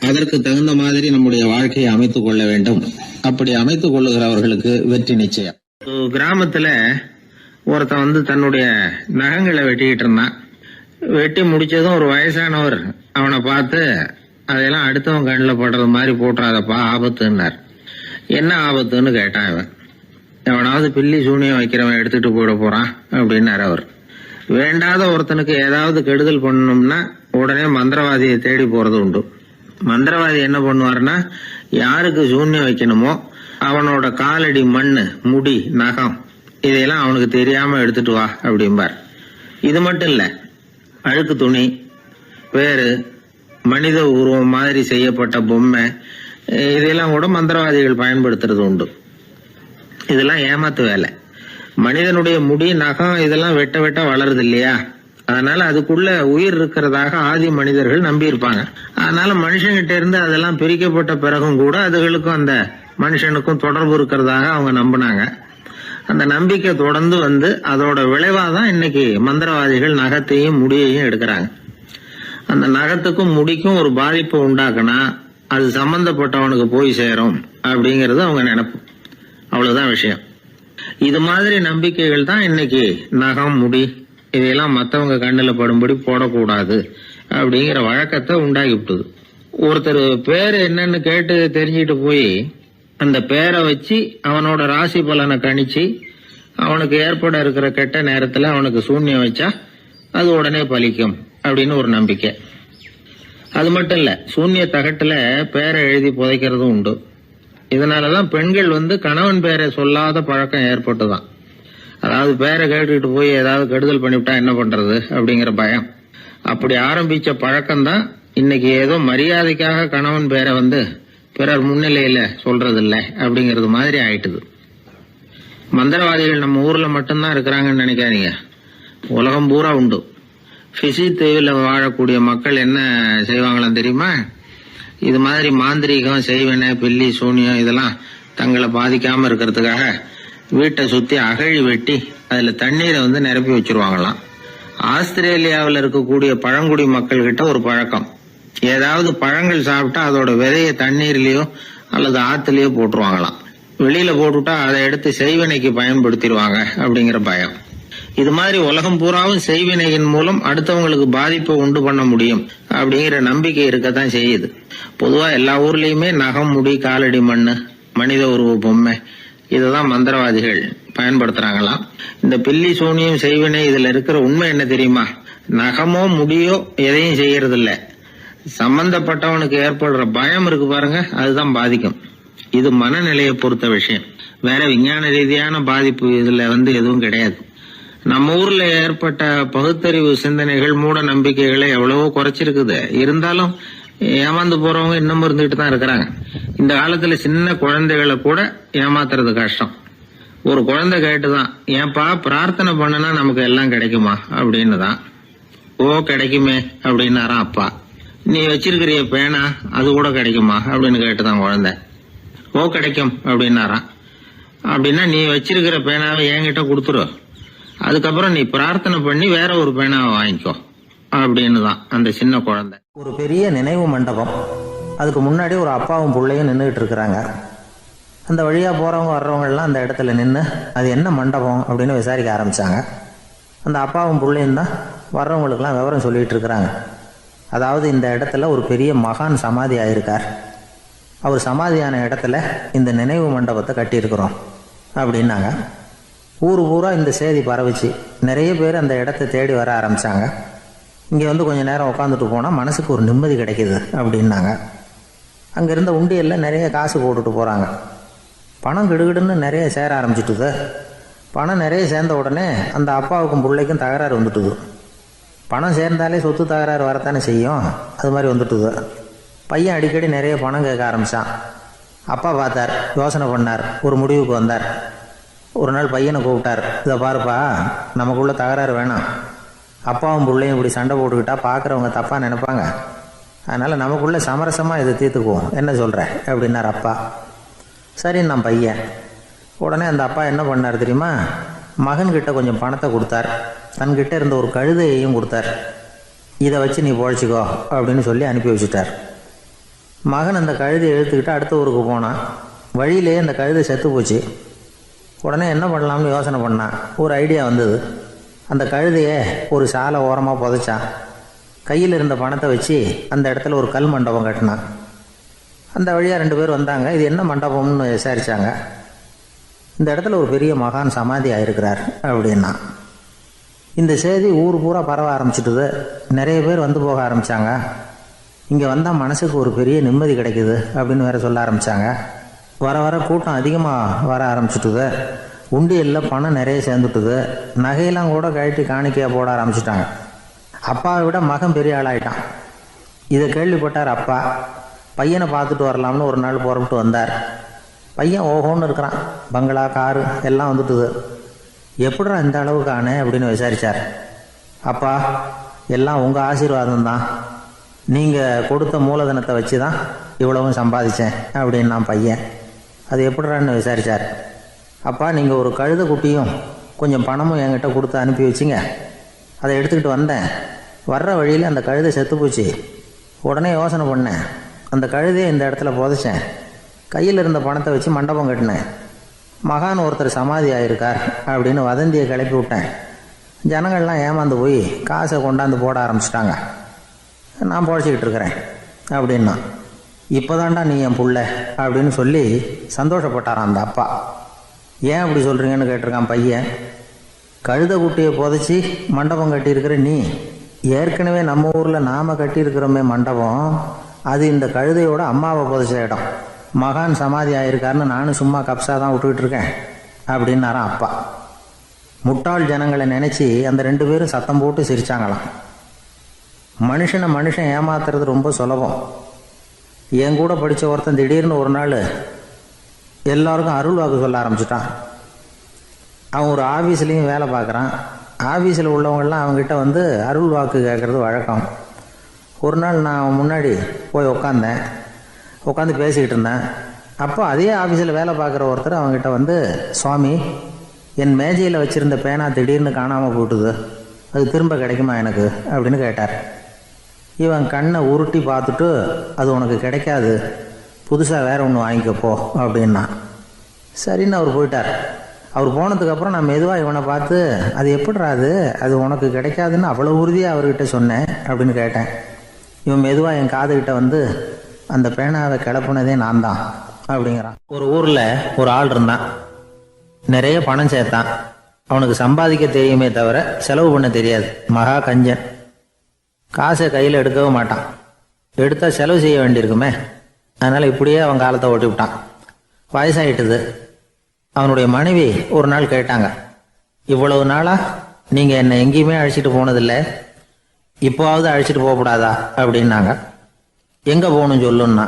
அதற்கு தகுந்த மாதிரி நம்முடைய வாழ்க்கையை அமைத்துக் கொள்ள வேண்டும். அப்படி அமைத்துக் கொள்ளுகிறவர்களுக்கு வெற்றி நிச்சயம். கிராமத்துல ஒருத்தன் தன்னுடைய நகங்களை வெட்டிக்கிட்டு இருந்தான். வெட்டி முடிச்சதும் ஒரு வயசானவர் அவனை பார்த்து, அதெல்லாம் அடுத்தவன் கண்ணில் படுறது மாதிரி போட்டுறாதப்பா, ஆபத்துன்னார். என்ன ஆபத்துன்னு கேட்டான் இவன். எவனாவது பில்லி சூனியம் வைக்கிறவன் எடுத்துட்டு போயிட போறான் அப்படின்னாரு அவர். வேண்டாத ஒருத்தனுக்கு ஏதாவது கெடுதல் பண்ணணும்னா உடனே மந்திரவாதியை தேடி போறது உண்டு. மந்திரவாதி என்ன பண்ணுவாருன்னா, யாருக்கு சூன்யம் வைக்கணுமோ அவனோட காலடி மண்ணு, முடி, நகம் இதையெல்லாம் அவனுக்கு தெரியாம எடுத்துட்டு வா அப்படிம்பார். இது மட்டும் இல்ல, அழுக்கு துணி, பேரு, மனித உருவம் மாதிரி செய்யப்பட்ட பொம்மை இதெல்லாம் கூட மந்திரவாதிகள் பயன்படுத்துறது உண்டு. இதெல்லாம் ஏமாத்து வேலை. மனிதனுடைய முடி, நகம் இதெல்லாம் வெட்ட வெட்ட வளருது இல்லையா, அதனால அதுக்குள்ள உயிர் இருக்கிறதாக ஆதி மனிதர்கள் நம்பி இருப்பாங்க. அதனால மனுஷங்கிட்ட இருந்து அதெல்லாம் பிரிக்கப்பட்ட பிறகும் கூட அதுகளுக்கும் அந்த மனுஷனுக்கும் தொடர்பு இருக்கிறதாக அவங்க நம்பினாங்க. அந்த நம்பிக்கை தொடர்ந்து அதோட விளைவாதான் இன்னைக்கு மந்திரவாதிகள் நகத்தையும் முடியையும் எடுக்கிறாங்க. அந்த நகத்துக்கும் முடிக்கும் ஒரு பாதிப்பு உண்டாக்குனா அது சம்பந்தப்பட்டவனுக்கு போய் சேரும் அப்படிங்கிறது அவங்க நினைப்பு. அவ்வளவுதான் விஷயம். இது மாதிரி நம்பிக்கைகள் தான் இன்னைக்கு நகம், முடி இதையெல்லாம் மற்றவங்க கண்ணில் படும்படி போடக்கூடாது அப்படிங்கிற வழக்கத்தை உண்டாக்கி விட்டுது. ஒருத்தர் பேர் என்னன்னு கேட்டு தெரிஞ்சுட்டு போய் அந்த பேரை வச்சு அவனோட ராசி பலனை கணிச்சு அவனுக்கு ஏற்பட இருக்கிற கெட்ட நேரத்துல அவனுக்கு சூன்யம் வச்சா அது உடனே பலிக்கும் அப்படின்னு ஒரு நம்பிக்கை. அது மட்டும் இல்ல, சூன்ய தகட்டுல பேரை எழுதி புதைக்கிறதும் உண்டு. இதனாலதான் பெண்கள் கணவன் பேரை சொல்லாத பழக்கம் ஏற்பட்டுதான். அதாவது பேரை கேட்டுக்கிட்டு போய் ஏதாவது கெடுதல் பண்ணிவிட்டா என்ன பண்றது அப்படிங்கிற பயம். அப்படி ஆரம்பிச்ச பழக்கம்தான் இன்னைக்கு ஏதோ மரியாதைக்காக கணவன் பேரை பிறர் முன்னிலையில சொல்றது இல்லை அப்படிங்கறது மாதிரி ஆயிட்டுது. மந்திரவாதிகள் நம்ம ஊர்ல மட்டும்தான் இருக்கிறாங்கன்னு நினைக்காதீங்க, உலகம் பூரா உண்டு. பிசி தீவில் வாழக்கூடிய மக்கள் என்ன செய்வாங்களாம் தெரியுமா? இது மாதிரி மாந்திரீகம், செய்வன, பில்லி, சூனியம் இதெல்லாம் தங்களை பாதிக்காம இருக்கிறதுக்காக வீட்டை சுத்தி அகழி வெட்டி அதுல தண்ணீரை நிரப்பி வச்சிருவாங்களாம். ஆஸ்திரேலியாவில் இருக்கக்கூடிய பழங்குடி மக்கள் கிட்ட ஒரு பழக்கம், ஏதாவது பழங்கள் சாப்பிட்டா அதோட விதைய தண்ணீர்லயோ அல்லது ஆத்துலயோ போட்டுருவாங்களாம். வெளியில போட்டுட்டா அதை எடுத்து செய்வினைக்கு பயன்படுத்திடுவாங்க அப்படிங்கிற பயம். இது மாதிரி உலகம் பூராவும் செய்வினையின் மூலம் அடுத்தவங்களுக்கு பாதிப்பை உண்டு பண்ண முடியும் அப்படிங்கிற நம்பிக்கை இருக்கத்தான் செய்யுது. பொதுவா எல்லா ஊர்லயுமே நகம், முடி, காலடி மண்ணு, மனித உருவ பொம்மை இததான் மந்திரவாதிகள் பயன்படுத்துறாங்களாம். இந்த பில்லி, சூனியம், செய்வினை இதுல இருக்கிற உண்மை என்ன தெரியுமா? நகமோ முடியோ எதையும் செய்யறது இல்ல, சம்பந்தப்பட்டவனுக்கு ஏற்படுற பயம் இருக்கு பாருங்க, அதுதான் பாதிக்கும். இது மனநிலையை பொறுத்த விஷயம், வேற விஞ்ஞான ரீதியான பாதிப்பு இதுல எதுவும் கிடையாது. நம்ம ஊர்ல ஏற்பட்ட பகுத்தறிவு சிந்தனைகள், மூட நம்பிக்கைகளை எவ்வளவோ குறைச்சிருக்குது. இருந்தாலும் ஏமாந்து போறவங்க இன்னும் இருந்துகிட்டு தான் இருக்கிறாங்க. இந்த காலத்துல சின்ன குழந்தைகளை கூட ஏமாத்துறது கஷ்டம். ஒரு குழந்தை கேட்டுதான், ஏன்பா பிரார்த்தனை பண்ணுனா நமக்கு எல்லாம் கிடைக்குமா அப்படின்னு தான். ஓ கிடைக்குமே அப்படின்னாராம் அப்பா. நீ வச்சிருக்கிறிய பேனா அது கூட கிடைக்குமா அப்படின்னு கேட்டுதான் குழந்தை. ஓ கிடைக்கும் அப்படின்னாராம். அப்படின்னா நீ வச்சிருக்கிற பேனாவை என்கிட்ட கொடுத்துரு, அதுக்கப்புறம் நீ பிரார்த்தனை பண்ணி வேற ஒரு பேனாவை வாங்கிக்கோ அப்படின்னு தான் அந்த சின்ன குழந்தை. ஒரு பெரிய நினைவு மண்டபம், அதுக்கு முன்னாடி ஒரு அப்பாவும் பிள்ளையும் நின்றுட்டு இருக்கிறாங்க. அந்த வழியா போறவங்க வர்றவங்கெல்லாம் அந்த இடத்துல நின்று அது என்ன மண்டபம் அப்படின்னு விசாரிக்க ஆரம்பிச்சாங்க. அந்த அப்பாவும் பிள்ளையும் தான் வர்றவங்களுக்கெல்லாம் விவரம் சொல்லிட்டு இருக்கிறாங்க. அதாவது இந்த இடத்துல ஒரு பெரிய மகான் சமாதி ஆயிருக்கார், அவர் சமாதியான இடத்துல இந்த நினைவு மண்டபத்தை கட்டியிருக்கிறோம் அப்படின்னாங்க. ஊர் பூரா இந்த செய்தி பரவிச்சு. நிறைய பேர் அந்த இடத்த தேடி வர ஆரம்பிச்சாங்க. இங்கே கொஞ்சம் நேரம் உட்காந்துட்டு போனால் மனசுக்கு ஒரு நிம்மதி கிடைக்கிது அப்படின்னாங்க. அங்கே இருந்த உண்டியலில் நிறைய காசு போட்டுட்டு போகிறாங்க. பணம் கிடுகிடுன்னு நிறைய சேர ஆரம்பிச்சிட்டுது. பணம் நிறைய சேர்ந்த உடனே அந்த அப்பாவுக்கும் பிள்ளைக்கும் தகராறு வந்துட்டுது. பணம் சேர்ந்தாலே சொத்து தகராறு வரத்தானே செய்யும், அது மாதிரி வந்துட்டுது. பையன் அடிக்கடி நிறைய பணம் கேட்க ஆரம்பித்தான். அப்பா பார்த்தார், யோசனை பண்ணார், ஒரு முடிவுக்கு வந்தார். ஒரு நாள் பையனை கூப்பிட்டார், இதை பாருப்பா, நமக்குள்ள தகராறு வேணாம், அப்பாவும் பிள்ளையும் இப்படி சண்டை போட்டுக்கிட்டா பார்க்குறவங்க தப்பாக நினைப்பாங்க, அதனால் நமக்குள்ள சமரசமாக இதை தீர்த்துக்குவோம், என்ன சொல்கிற அப்படின்னார் அப்பா. சரின்னு நான் பையன். உடனே அந்த அப்பா என்ன பண்ணார் தெரியுமா? மகன்கிட்ட கொஞ்சம் பணத்தை கொடுத்தார், தன்கிட்ட இருந்த ஒரு கழுதையையும் கொடுத்தார். இதை வச்சு நீ பொழைச்சிக்கோ அப்படின்னு சொல்லி அனுப்பி வச்சுட்டார். மகன் அந்த கழுதையை இழுத்துக்கிட்டு அடுத்த ஊருக்கு போனான். வழியிலேயே அந்த கழுதை செத்து போச்சு. உடனே என்ன பண்ணலாம்னு யோசனை பண்ணான். ஒரு ஐடியா வந்தது. அந்த கழுதையை ஒரு சாலை ஓரமாக புதைச்சான். கையில் இருந்த பணத்தை வச்சு அந்த இடத்துல ஒரு கல் மண்டபம் கட்டினான். அந்த வழியாக 2 பேர் வந்தாங்க. இது என்ன மண்டபம்னு விசாரித்தாங்க. இந்த இடத்துல ஒரு பெரிய மகான் சமாதி ஆயிருக்கிறார் அப்படின்னா. இந்த செய்தி ஊர் பூரா பரவ ஆரம்பிச்சிட்டுது. நிறைய பேர் வந்து போக ஆரம்பித்தாங்க. இங்கே வந்தால் மனசுக்கு ஒரு பெரிய நிம்மதி கிடைக்குது அப்படின்னு வேற சொல்ல ஆரம்பித்தாங்க. வர வர கூட்டம் அதிகமாக வர ஆரம்பிச்சுட்டுது. உண்டியலில் பணம் நிறைய சேர்ந்துட்டுது. நகையெல்லாம் கூட கழட்டி காணிக்கையாக போட ஆரம்பிச்சிட்டாங்க. அப்பாவை விட மகன் பெரிய ஆளாயிட்டான். இதை கேள்விப்பட்டார் அப்பா. பையனை பார்த்துட்டு வரலாம்னு ஒரு நாள் புறப்பட்டு வந்தார். பையன் ஓஹோன்னு இருக்கிறான். பங்களா, காரு எல்லாம் வந்துட்டுது. எப்படிடா இந்த அளவுக்கு ஆனே அப்படின்னு விசாரித்தார். அப்பா, எல்லாம் உங்கள் ஆசீர்வாதம் தான், நீங்கள் கொடுத்த மூலதனத்தை வச்சு தான் இவ்வளவும் சம்பாதிச்சேன் அப்படின்னு நான் பையன். அது எப்படிறான்னு விசாரித்தார். அப்பா, நீங்கள் ஒரு கழுதை குட்டியும் கொஞ்சம் பணமும் என்கிட்ட கொடுத்து அனுப்பி வச்சிங்க. அதை எடுத்துக்கிட்டு வந்தேன். வர்ற வழியில் அந்த கழுதை செத்து போச்சு. உடனே யோசனை பண்ணேன், அந்த கழுதையை இந்த இடத்துல புதைச்சேன். கையில் இருந்த பணத்தை வச்சு மண்டபம் கட்டினேன். மகான் ஒருத்தர் சமாதி ஆயிருக்கார் அப்படின்னு வதந்தியை கிளப்பி விட்டேன். ஜனங்கள்லாம் ஏமாந்து போய் காசை கொண்டாந்து போட ஆரம்பிச்சிட்டாங்க. நான் பொழைச்சிக்கிட்டு இருக்கிறேன் அப்படின்னா. இப்போதான்டா நீ என் புள்ள அப்படின்னு சொல்லி சந்தோஷப்பட்டாரான் அந்த அப்பா. ஏன் அப்படி சொல்கிறீங்கன்னு கேட்டிருக்கான் பையன். கழுதை குட்டியை புதைச்சி மண்டபம் கட்டியிருக்கிற நீ, ஏற்கனவே நம்ம ஊரில் நாம் கட்டியிருக்கிறோமே மண்டபம், அது இந்த கழுதையோட அம்மாவை புதைச்ச இடம். மகான் சமாதி ஆயிருக்காருன்னு நானும் சும்மா கப்ஸா தான் விட்டுக்கிட்டு இருக்கேன் அப்படின்னாராம் அப்பா. முட்டாள் ஜனங்களை நினச்சி அந்த 2 பேரும் சத்தம் போட்டு சிரிச்சாங்களாம். மனுஷன் ஏமாத்துறது ரொம்ப சுலபம். என் கூட படித்த ஒருத்தன் திடீர்னு ஒரு நாள் எல்லாருக்கும் அருள் வாக்கு சொல்ல ஆரம்பிச்சிட்டான். அவன் ஒரு ஆஃபீஸ்லேயும் வேலை பார்க்குறான். ஆஃபீஸில் உள்ளவங்கள்லாம் அவங்ககிட்ட வந்து அருள் வாக்கு கேட்குறது வழக்கம். ஒரு நாள் நான் அவன் முன்னாடி போய் உட்காந்து பேசிக்கிட்டு இருந்தேன். அப்போ அதே ஆஃபீஸில் வேலை பார்க்குற ஒருத்தர் அவங்ககிட்ட வந்து, சுவாமி, என் மேஜையில் வச்சுருந்த பேனா திடீர்னு காணாமல் போட்டுது, அது திரும்ப கிடைக்குமா எனக்கு அப்படின்னு கேட்டார். இவன் கண்ணை உருட்டி பார்த்துட்டு, அது உனக்கு கிடைக்காது, புதுசாக வேற ஒன்று வாங்கிக்கப்போ அப்படின்னா. சரின்னு அவர் போயிட்டார். அவர் போனதுக்கப்புறம் நான் மெதுவாக இவனை பார்த்து, அது எப்படிறாது, அது உனக்கு கிடைக்காதுன்னு அவ்வளோ உறுதியாக அவர்கிட்ட சொன்னேன் அப்படின்னு கேட்டேன். இவன் மெதுவாக என் காதுகிட்ட வந்து, அந்த பேனாவை கிளப்புனதே நான் தான் அப்படிங்கிறான். ஒரு ஊரில் ஒரு ஆள் இருந்தான். நிறைய பணம் சேர்த்தான். அவனுக்கு சம்பாதிக்க தெரியுமே தவிர செலவு பண்ண தெரியாது. மகா கஞ்சன். காசை கையில் எடுக்கவே மாட்டான். எடுத்தால் செலவு செய்ய வேண்டியிருக்குமே. அதனால் இப்படியே அவன் காலத்தை ஓட்டி விட்டான். வயசாயிட்டுது. அவனுடைய மனைவி ஒரு நாள் கேட்டாங்க, இவ்வளவு நாளாக நீங்கள் என்னை எங்கேயுமே அழைச்சிட்டு போனதில்லை, இப்போவாவது அழைச்சிட்டு போகக்கூடாதா அப்படின்னாங்க. எங்கே போகணும் சொல்லுன்னா.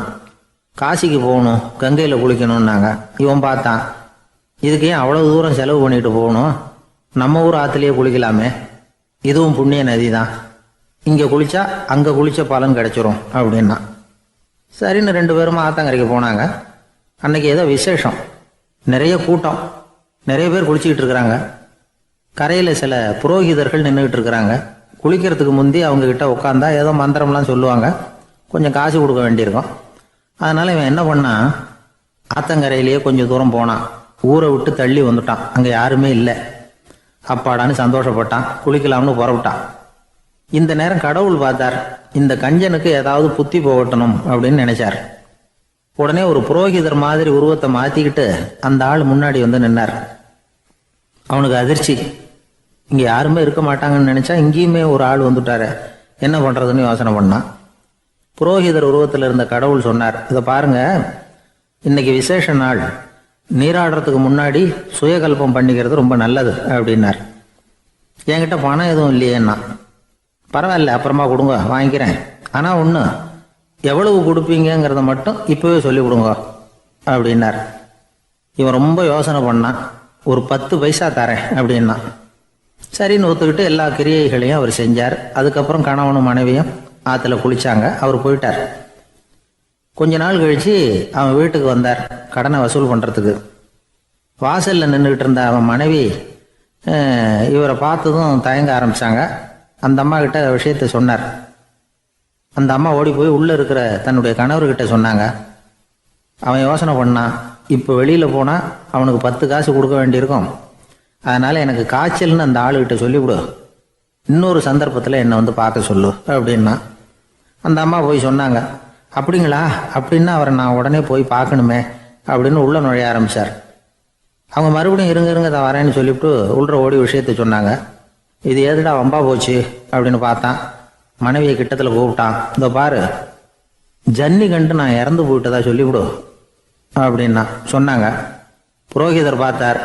காசிக்கு போகணும், கங்கையில் குளிக்கணும்னாங்க. இவன் பார்த்தான், இதுக்கு ஏன் அவ்வளோ தூரம் செலவு பண்ணிட்டு போகணும், நம்ம ஊர் ஆற்றுலேயே குளிக்கலாமே, இதுவும் புண்ணிய நதி தான், இங்கே குளித்தா அங்கே குளித்த பலன் கிடைச்சிரும் அப்படின்னா. சரின்னு 2 பேரும் ஆத்தங்கரைக்கு போனாங்க. அன்னைக்கு ஏதோ விசேஷம், நிறைய கூட்டம், நிறைய பேர் குளிச்சுக்கிட்டு இருக்கிறாங்க. கரையில் சில புரோகிதர்கள் நின்றுக்கிட்டு இருக்கிறாங்க. குளிக்கிறதுக்கு முந்தி அவங்கக்கிட்ட உட்காந்தா ஏதோ மந்திரம்லாம் சொல்லுவாங்க, கொஞ்சம் காசு கொடுக்க வேண்டியிருக்கும். அதனால் இவன் என்ன பண்ணான், ஆத்தங்கரையிலேயே கொஞ்சம் தூரம் போனான். ஊரை விட்டு தள்ளி வந்துட்டான். அங்கே யாருமே இல்லை. அப்பாடான்னு சந்தோஷப்பட்டான். குளிக்கலாம்னு புறப்பட்டான். இந்த நேரம் கடவுள் பார்த்தார், இந்த கஞ்சனுக்கு ஏதாவது புத்தி போகட்டணும் அப்படின்னு நினைச்சார். உடனே ஒரு புரோகிதர் மாதிரி உருவத்தை மாற்றிக்கிட்டு அந்த ஆள் முன்னாடி வந்து நின்னார். அவனுக்கு அதிர்ச்சி. இங்கே யாருமே இருக்க மாட்டாங்கன்னு நினச்சா இங்கேயுமே ஒரு ஆள் வந்துட்டாரு, என்ன பண்ணுறதுன்னு யோசனை பண்ணான். புரோகிதர் உருவத்தில் இருந்த கடவுள் சொன்னார், இதை பாருங்க, இன்னைக்கு விசேஷ நாள், நீராடுறதுக்கு முன்னாடி சுயகல்பம் பண்ணிக்கிறது ரொம்ப நல்லது அப்படின்னார். என்கிட்ட பணம் எதுவும் இல்லையேன்னா. பரவாயில்ல, அப்புறமா கொடுங்க, வாங்கிக்கிறேன். ஆனால் ஒன்று, எவ்வளவு கொடுப்பீங்கிறத மட்டும் இப்போவே சொல்லி கொடுங்க அப்படின்னார். இவன் ரொம்ப யோசனை பண்ணான். ஒரு 10 பைசா தரேன் அப்படின்னா. சரின்னு ஒத்துக்கிட்டு எல்லா கிரியைகளையும் அவர் செஞ்சார். அதுக்கப்புறம் கணவனும் மனைவியும் ஆற்றுல குளிச்சாங்க. அவர் போயிட்டார். கொஞ்ச நாள் கழித்து அவன் வீட்டுக்கு வந்தார் கடனை வசூல் பண்ணுறதுக்கு. வாசலில் நின்றுக்கிட்டு இருந்த அவன் மனைவி இவரை பார்த்ததும் தயங்க ஆரம்பித்தாங்க. அந்த அம்மா கிட்ட விஷயத்த சொன்னார். அந்த அம்மா ஓடி போய் உள்ளே இருக்கிற தன்னுடைய கணவர்கிட்ட சொன்னாங்க. அவன் யோசனை பண்ணான், இப்போ வெளியில் போனால் அவனுக்கு 10 காசு கொடுக்க வேண்டியிருக்கும், அதனால் எனக்கு காய்ச்சல்னு அந்த ஆளுகிட்ட சொல்லிவிடு, இன்னொரு சந்தர்ப்பத்தில் என்னை வந்து பார்க்க சொல்லு அப்படின்னா. அந்த அம்மா போய் சொன்னாங்க. அப்படிங்களா, அப்படின்னா அவரை நான் உடனே போய் பார்க்கணுமே அப்படின்னு உள்ளே நுழைய ஆரம்பித்தார். அவங்க மறுபடியும் இருங்க தான் வரேன்னு சொல்லிவிட்டு உள்ள ஓடி விஷயத்த சொன்னாங்க. இது ஏதுடா வம்பா போச்சு அப்படின்னு பார்த்தான். மனைவியை கிட்டத்தில் கூப்பிட்டான். இதோ பாரு, ஜன்னி கண்டு நான் இறந்து போயிட்டதா சொல்லிவிடு அப்படின்னா சொன்னாங்க. புரோகிதர் பார்த்தார்.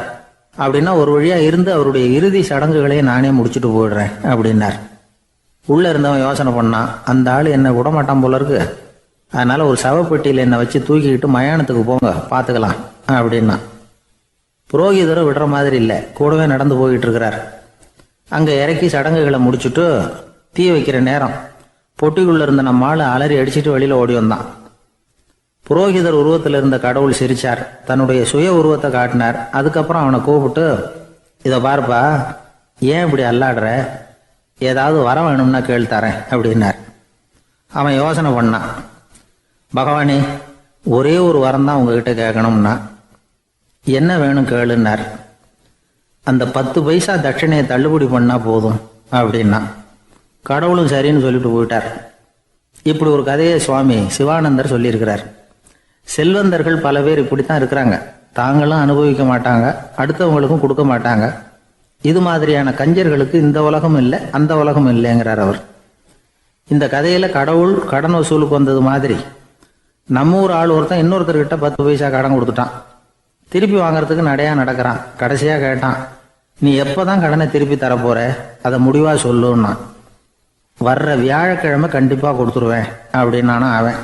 அப்படின்னா ஒரு வழியாக இருந்து அவருடைய இறுதி சடங்குகளையும் நானே முடிச்சுட்டு போயிடுறேன் அப்படின்னார். உள்ளே இருந்தவன் யோசனை பண்ணான், அந்த ஆள் என்னை விடமாட்டான் போல இருக்கு, அதனால் ஒரு சவப்பெட்டியில் என்னை வச்சு தூக்கிக்கிட்டு மயானத்துக்கு போங்க, பார்த்துக்கலாம் அப்படின்னா. புரோகிதரும் விடுற மாதிரி இல்லை, கூடவே நடந்து போயிட்டு இருக்கிறார். அங்கே இறக்கி சடங்குகளை முடிச்சுட்டு தீ வைக்கிற நேரம் பொட்டிக்குள்ளே இருந்த நம்ம ஆள் அலறி அடிச்சுட்டு வெளியில் ஓடி வந்தான். புரோகிதர் உருவத்தில் இருந்த கடவுள் சிரிச்சார். தன்னுடைய சுய உருவத்தை காட்டினார். அதுக்கப்புறம் அவனை கூப்பிட்டு, இதை பாருப்பா, ஏன் இப்படி அல்லாடுற, ஏதாவது வர வேணும்னா கேள் தரேன் அப்படின்னார். அவன் யோசனை பண்ணான். பகவானே, ஒரே ஒரு வரம் தான் உங்ககிட்ட கேட்கணும்னா. என்ன வேணும் கேளுன்னார். அந்த 10 பைசா தட்சணையை தள்ளுபடி பண்ணால் போதும் அப்படின்னா. கடவுளும் சரின்னு சொல்லிட்டு போயிட்டார். இப்படி ஒரு கதையை சுவாமி சிவானந்தர் சொல்லியிருக்கிறார். செல்வந்தர்கள் பல பேர் இப்படித்தான் இருக்கிறாங்க. தாங்களும் அனுபவிக்க மாட்டாங்க, அடுத்தவங்களுக்கும் கொடுக்க மாட்டாங்க. இது மாதிரியான கஞ்சர்களுக்கு இந்த உலகம் இல்லை, அந்த உலகம் இல்லைங்கிறார் அவர். இந்த கதையில கடவுள் கடன் வசூலுக்கு வந்தது மாதிரி நம்ம ஊர் ஆள் ஒருத்தன் இன்னொருத்தர்கிட்ட 10 பைசா கடன் கொடுத்துட்டான். திருப்பி வாங்கறதுக்கு நடையா நடக்கிறான். கடைசியா கேட்டான், நீ எப்பதான் கடனை திருப்பி தரப்போற, அதை முடிவா சொல்லுன்னா. வர்ற வியாழக்கிழமை கண்டிப்பா கொடுத்துருவேன் அப்படின்னானா அவன்.